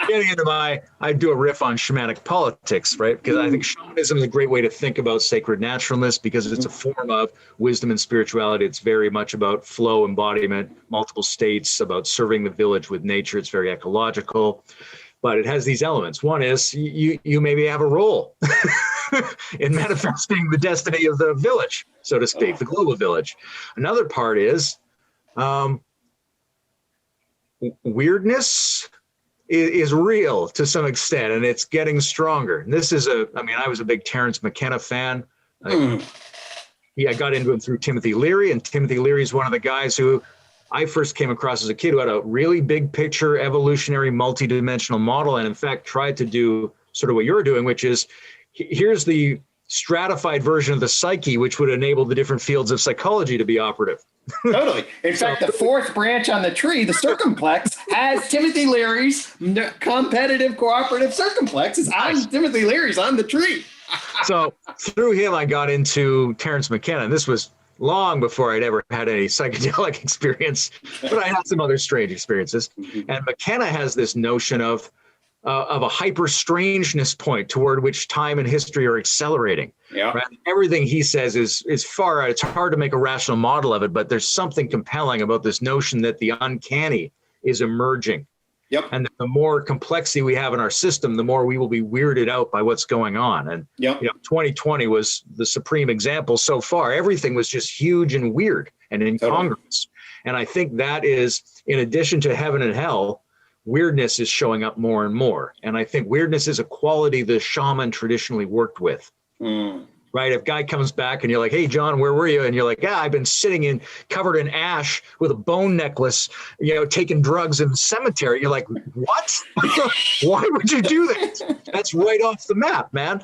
Getting into I do a riff on shamanic politics, right? Because I think shamanism is a great way to think about sacred naturalness, because it's a form of wisdom and spirituality. It's very much about flow, embodiment, multiple states, about serving the village with nature. It's very ecological, but it has these elements. One is you maybe have a role in manifesting the destiny of the village, so to speak, the global village. Another part is weirdness is real to some extent, and it's getting stronger. And this is I was a big Terence Mckenna fan. I got into him through Timothy Leary, and Timothy Leary is one of the guys who I first came across as a kid who had a really big picture, evolutionary, multidimensional model, and in fact tried to do sort of what you're doing, which is, here's the stratified version of the psyche, which would enable the different fields of psychology to be operative. Totally. In fact, the fourth branch on the tree, the circumplex, has Timothy Leary's competitive cooperative circumplex. Timothy Leary's on the tree. So through him, I got into Terence McKenna. This was long before I'd ever had any psychedelic experience, but I had some other strange experiences. And McKenna has this notion of a hyper strangeness point toward which time and history are accelerating. Yeah. Right? Everything he says is far out. It's hard to make a rational model of it, but there's something compelling about this notion that the uncanny is emerging. Yep. And the more complexity we have in our system, the more we will be weirded out by what's going on. And 2020 was the supreme example so far. Everything was just huge and weird and incongruous. And I think that is, in addition to heaven and hell, weirdness is showing up more and more. And I think weirdness is a quality the shaman traditionally worked with. Right? If a guy comes back and you're like, hey, John, where were you? And you're like, yeah, I've been sitting covered in ash with a bone necklace, taking drugs in the cemetery. You're like, what? Why would you do that? That's right off the map, man.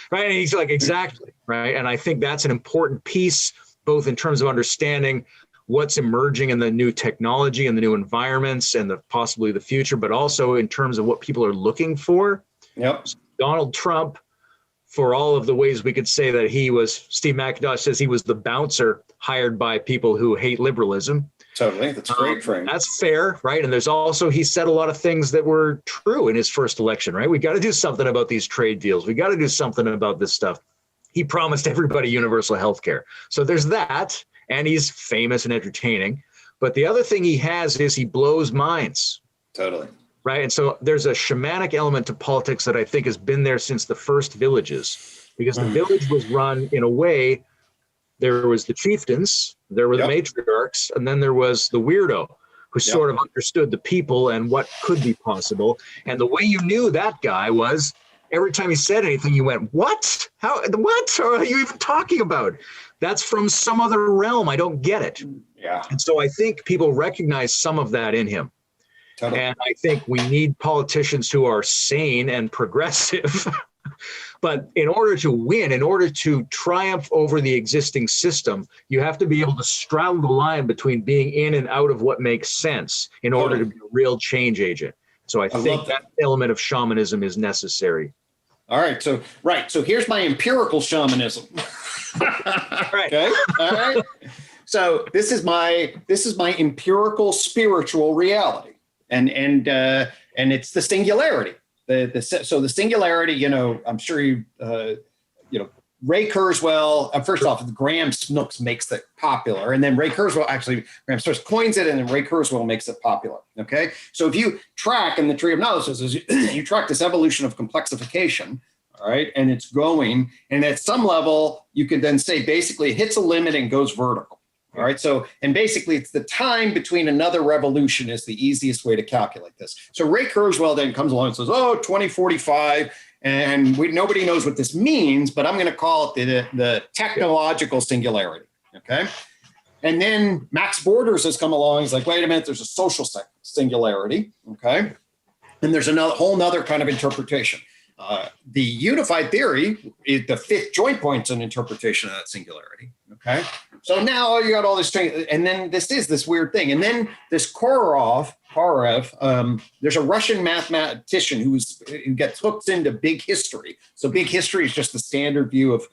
Right? And he's like, exactly. Right. And I think that's an important piece, both in terms of understanding what's emerging in the new technology and the new environments and possibly the future, but also in terms of what people are looking for. Yep. Donald Trump, for all of the ways we could say that Steve McIntosh says he was the bouncer hired by people who hate liberalism. Totally. That's a great frame. That's fair, right? And there's also, he said a lot of things that were true in his first election, right? We got to do something about these trade deals. We got to do something about this stuff. He promised everybody universal health care. So there's that, and he's famous and entertaining. But the other thing he has is he blows minds. Totally. Right. And so there's a shamanic element to politics that I think has been there since the first villages, because the village was run in a way. There was the chieftains, there were the matriarchs, and then there was the weirdo who sort of understood the people and what could be possible. And the way you knew that guy was every time he said anything, you went, what? How? What are you even talking about? That's from some other realm. I don't get it. Yeah. And so I think people recognize some of that in him. Totally. And I think we need politicians who are sane and progressive. But in order to win, in order to triumph over the existing system, you have to be able to straddle the line between being in and out of what makes sense in order to be a real change agent. So I think that element of shamanism is necessary. All right. So here's my empirical shamanism. Right. Okay. All right. So this is my empirical spiritual reality. And it's the singularity. So the singularity, I'm sure Ray Kurzweil, first off, Graham Snooks makes it popular. And then Ray Kurzweil, Graham Snooks coins it, and then Ray Kurzweil makes it popular. Okay. So if you track in the tree of knowledge, you track this evolution of complexification, all right, and it's going, and at some level, you could then say basically it hits a limit and goes vertical. All right. So, and basically it's the time between another revolution is the easiest way to calculate this. So Ray Kurzweil then comes along and says, 2045. And nobody knows what this means, but I'm going to call it the technological singularity. Okay. And then Max Borders has come along. He's like, wait a minute, there's a social singularity. Okay. And there's whole nother kind of interpretation. The unified theory is the fifth joint point's an interpretation of that singularity. Okay. So now you got all this thing, and then this weird thing. And then this Korolev, there's a Russian mathematician who gets hooked into big history. So big history is just the standard view of,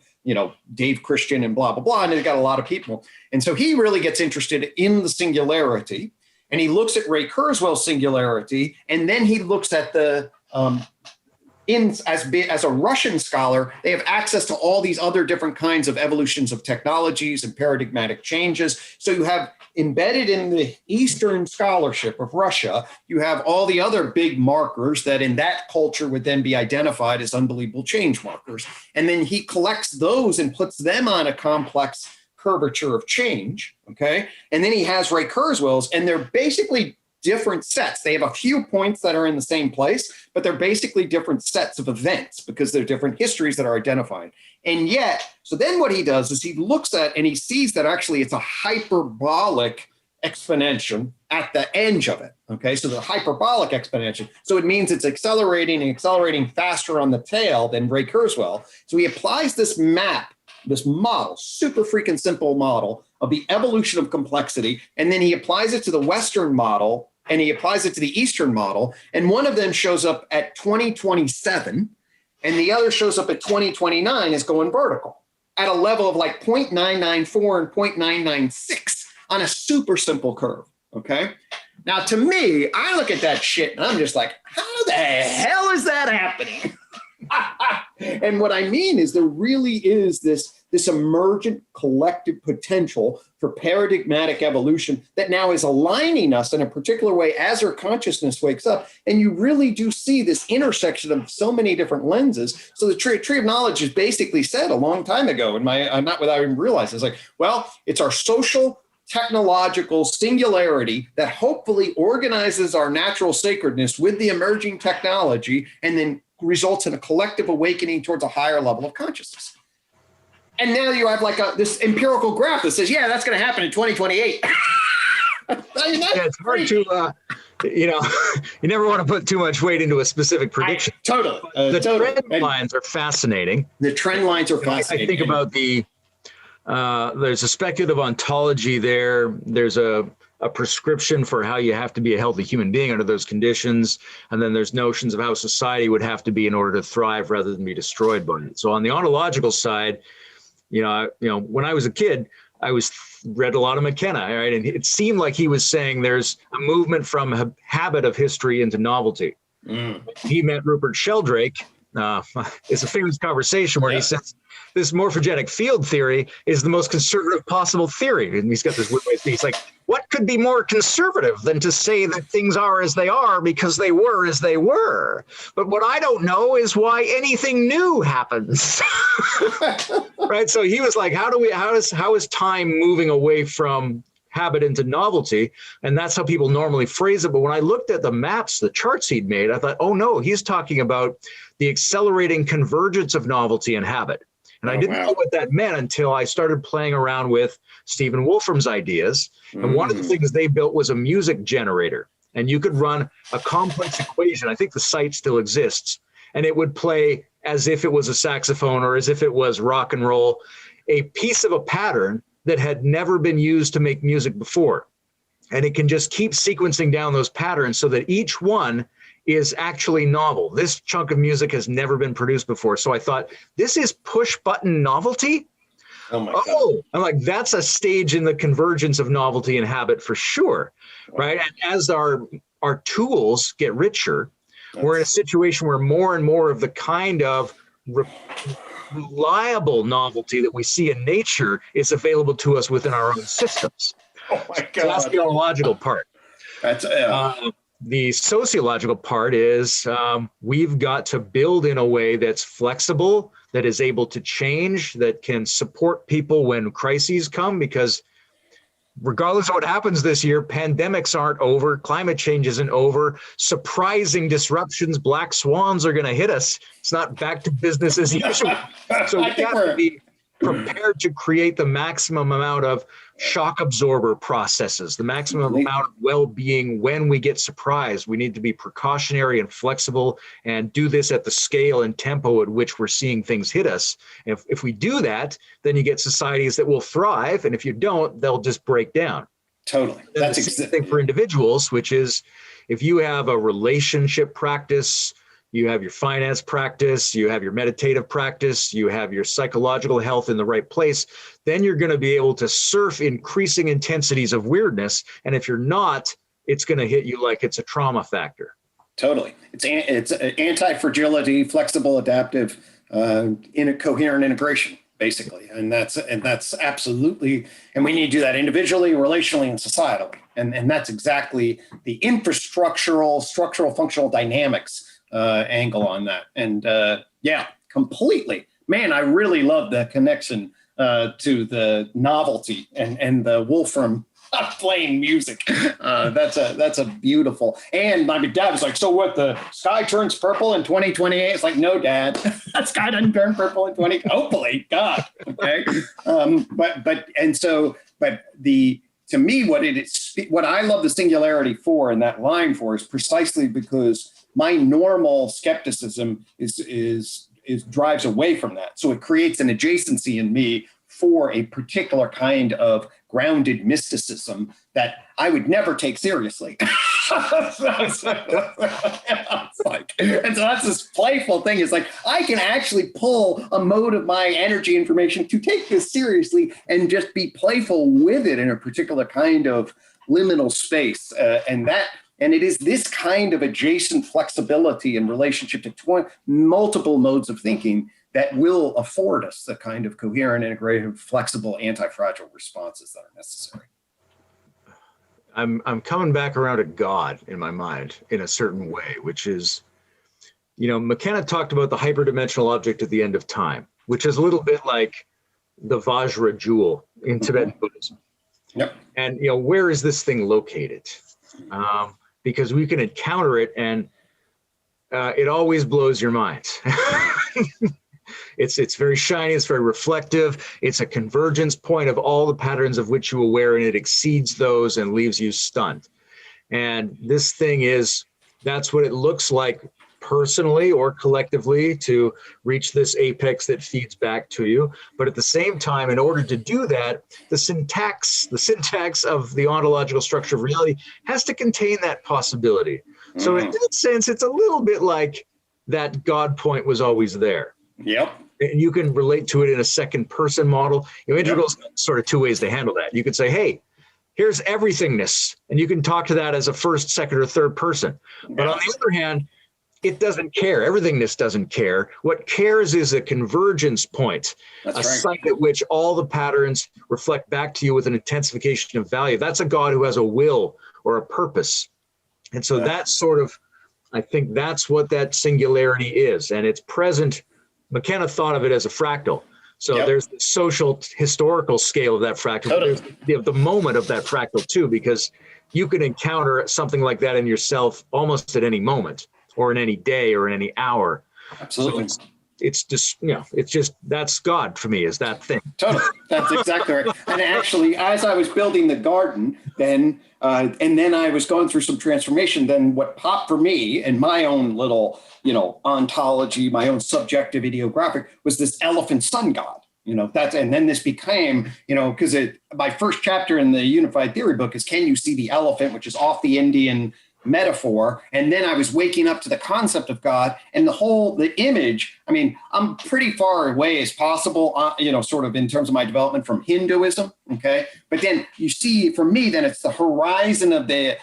Dave Christian and blah, blah, blah. And they've got a lot of people. And so he really gets interested in the singularity, and he looks at Ray Kurzweil's singularity. And then he looks at the, as a Russian scholar, they have access to all these other different kinds of evolutions of technologies and paradigmatic changes. So you have embedded in the Eastern scholarship of Russia, you have all the other big markers that in that culture would then be identified as unbelievable change markers. And then he collects those and puts them on a complex curvature of change. Okay. And then he has Ray Kurzweil's, and they're basically different sets. They have a few points that are in the same place, but they're basically different sets of events because they're different histories that are identified. And yet, so then what he does is he looks at and he sees that actually it's a hyperbolic exponential at the edge of it. Okay, so the hyperbolic exponential. So it means it's accelerating and accelerating faster on the tail than Ray Kurzweil. So he applies this model, super freaking simple model of the evolution of complexity, and then he applies it to the Western model and he applies it to the Eastern model, and one of them shows up at 2027 and the other shows up at 2029 as going vertical at a level of like 0.994 and 0.996 on a super simple curve, okay? Now, to me, I look at that shit and I'm just like, how the hell is that happening? And what I mean is there really is this emergent collective potential for paradigmatic evolution that now is aligning us in a particular way as our consciousness wakes up. And you really do see this intersection of so many different lenses. So the tree of knowledge is basically said a long time ago, not without even realizing, it's like, well, it's our social technological singularity that hopefully organizes our natural sacredness with the emerging technology and then results in a collective awakening towards a higher level of consciousness. And now you have like this empirical graph that says, yeah, that's going to happen in 2028. I mean, it's hard to, you never want to put too much weight into a specific prediction. Totally. The trend lines are fascinating. The trend lines are fascinating. I think about there's a speculative ontology there. There's a prescription for how you have to be a healthy human being under those conditions. And then there's notions of how society would have to be in order to thrive rather than be destroyed by it. So on the ontological side, when I was a kid, I read a lot of McKenna, right? And it seemed like he was saying there's a movement from a habit of history into novelty. He met Rupert Sheldrake. It's a famous conversation where he says this morphogenic field theory is the most conservative possible theory. And he's got this weird way. He's like, what could be more conservative than to say that things are as they are because they were as they were? But what I don't know is why anything new happens. Right? So he was like, how is time moving away from habit into novelty? And that's how people normally phrase it. But when I looked at the maps, the charts he'd made, I thought, oh no, he's talking about the accelerating convergence of novelty and habit. And I didn't know what that meant until I started playing around with Stephen Wolfram's ideas. And one of the things they built was a music generator. And you could run a complex equation. I think the site still exists. And it would play as if it was a saxophone or as if it was rock and roll, a piece of a pattern that had never been used to make music before. And it can just keep sequencing down those patterns so that each one is actually novel. This chunk of music has never been produced before. So I thought, this is push button novelty? Oh my God. I'm like, that's a stage in the convergence of novelty and habit for sure, right? And as our tools get richer, we're in a situation where more and more of the kind of reliable novelty that we see in nature is available to us within our own systems. Oh my God. So that's the ontological part. That's the sociological part is we've got to build in a way that's flexible, that is able to change, that can support people when crises come, because regardless of what happens this year, pandemics aren't over, climate change isn't over, surprising disruptions, black swans are going to hit us. It's not back to business as usual. So we have to be prepared to create the maximum amount of shock absorber processes, the maximum amount of well-being when we get surprised. We need to be precautionary and flexible and do this at the scale and tempo at which we're seeing things hit us. If we do that, then you get societies that will thrive. And if you don't, they'll just break down. Totally. That's the same thing for individuals, which is if you have a relationship practice, you have your finance practice, you have your meditative practice, you have your psychological health in the right place, then you're going to be able to surf increasing intensities of weirdness. And if you're not, it's going to hit you like it's a trauma factor. Totally. It's anti-fragility, flexible, adaptive, in a coherent integration, basically. And that's absolutely, and we need to do that individually, relationally, and societally. And that's exactly the infrastructural, structural, functional dynamics angle on that. And yeah, completely. Man, I really love the connection to the novelty and the Wolfram playing music. That's a beautiful. And my dad was like, so what, the sky turns purple in 2028? It's like, no, Dad, that sky doesn't turn purple in 20. Hopefully, God. Okay. To me, what I love the singularity for and that line for is precisely because my normal skepticism is drives away from that. So it creates an adjacency in me for a particular kind of grounded mysticism that I would never take seriously. And so that's this playful thing. It's like, I can actually pull a mode of my energy information to take this seriously and just be playful with it in a particular kind of liminal space. And it is this kind of adjacent flexibility in relationship to multiple modes of thinking that will afford us the kind of coherent, integrated, flexible, anti-fragile responses that are necessary. I'm coming back around to God in my mind in a certain way, which is, McKenna talked about the hyperdimensional object at the end of time, which is a little bit like the Vajra jewel in Tibetan Buddhism. Yep. And, where is this thing located? Because we can encounter it and it always blows your mind. It's very shiny, it's very reflective. It's a convergence point of all the patterns of which you're aware, and it exceeds those and leaves you stunned. And this thing that's what it looks like personally or collectively to reach this apex that feeds back to you. But at the same time, in order to do that, the syntax of the ontological structure of reality has to contain that possibility. So in that sense, it's a little bit like that God point was always there. Yep. And you can relate to it in a second person model. Integral's sort of two ways to handle that. You could say, hey, here's everythingness. And you can talk to that as a first, second, or third person. But on the other hand, it doesn't care. Everythingness doesn't care. What cares is a convergence point, site at which all the patterns reflect back to you with an intensification of value. That's a God who has a will or a purpose. And so that's sort of, I think that's what that singularity is. And it's present. McKenna thought of it as a fractal. So there's the social historical scale of that fractal. Totally. There's the moment of that fractal too, because you can encounter something like that in yourself almost at any moment, or in any day, or in any hour. Absolutely. So it's just, it's just, that's God for me, is that thing. Totally. That's exactly right. And actually, as I was building the garden, then, and then I was going through some transformation, then what popped for me in my own little, ontology, my own subjective ideographic, was this elephant sun god. And then this became, because my first chapter in the Unified Theory book is, can you see the elephant, which is off the Indian metaphor. And then I was waking up to the concept of God and the image. I mean, I'm pretty far away as possible, sort of in terms of my development from Hinduism. Okay. But then you see, for me, then it's the horizon of the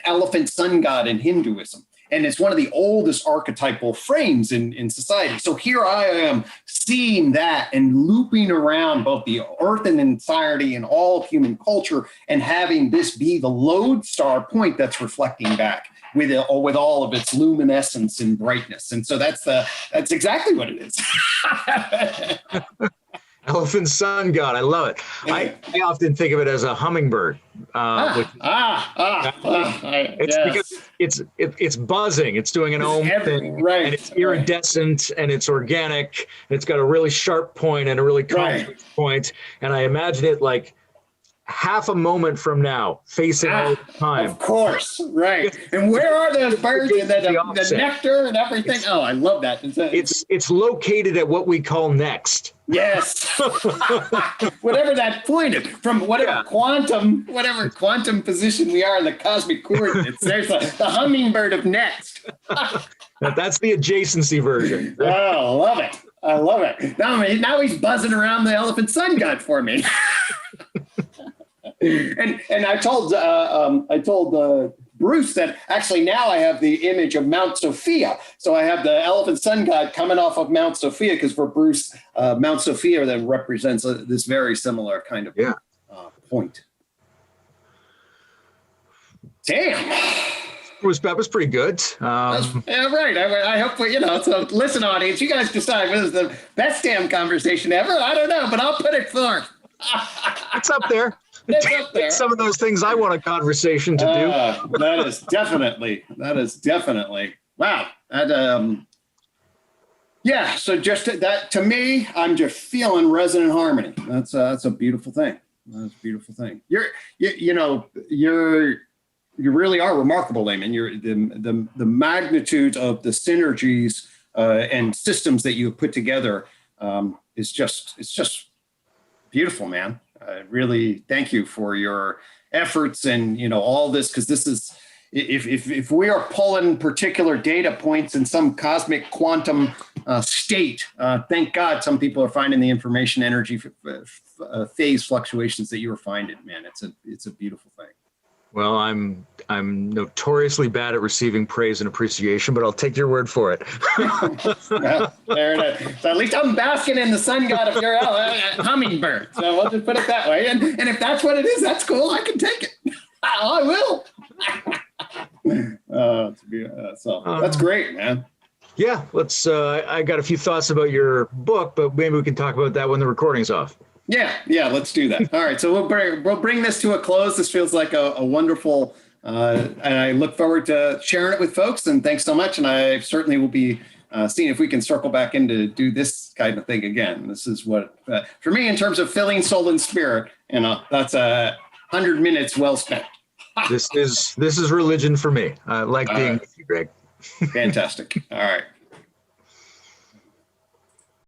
elephant sun god in Hinduism. And it's one of the oldest archetypal frames in society. So here I am seeing that and looping around both the earth and entirety and all of human culture, and having this be the lodestar point that's reflecting back with all of its luminescence and brightness. And so that's exactly what it is. Elephant sun god, I love it. I often think of it as a hummingbird. Because it's buzzing. It's doing an ohm thing, right? And it's iridescent and it's organic. And it's got a really sharp point and a really complex point. And I imagine it like half a moment from now, facing all the time. Of course, right. And where are those birds and the nectar and everything? I love that. It's located at what we call next. Yes. Whatever that point is, from whatever quantum position we are in the cosmic coordinates, there's the hummingbird of next. That's the adjacency version. Oh, I love it. Now he's buzzing around the elephant sun god for me. And I told Bruce that actually now I have the image of Mount Sophia. So I have the elephant sun god coming off of Mount Sophia, because for Bruce, Mount Sophia then represents this very similar kind of point. Damn. That was pretty good. Right. I hope, so listen, audience, you guys decide whether it's the best damn conversation ever. I don't know, but I'll put it forth. It's up there. It's some of those things I want a conversation to do. That is definitely. Wow. So just that, to me, I'm just feeling resonant harmony. That's a beautiful thing. That's a beautiful thing. You really are remarkable, Layman. You're the magnitude of the synergies and systems that you have put together is just Beautiful, man. Really, thank you for your efforts and, all this, because this is, if we are pulling particular data points in some cosmic quantum state, thank God some people are finding the information energy phase fluctuations that you were finding, man. It's a beautiful thing. Well, I'm notoriously bad at receiving praise and appreciation, but I'll take your word for it. Well, there it is. So at least I'm basking in the sun god of your hummingbird. So we'll just put it that way. And if that's what it is, that's cool. I can take it. I will. So that's great, man. Yeah, let's. I got a few thoughts about your book, but maybe we can talk about that when the recording's off. Yeah, let's do that. All right, so we'll bring this to a close. This feels like a wonderful, and I look forward to sharing it with folks. And thanks so much. And I certainly will be seeing if we can circle back in to do this kind of thing again. This is what, for me, in terms of filling soul and spirit, that's 100 minutes well spent. This is religion for me. I like being with you, Greg. Fantastic. All right.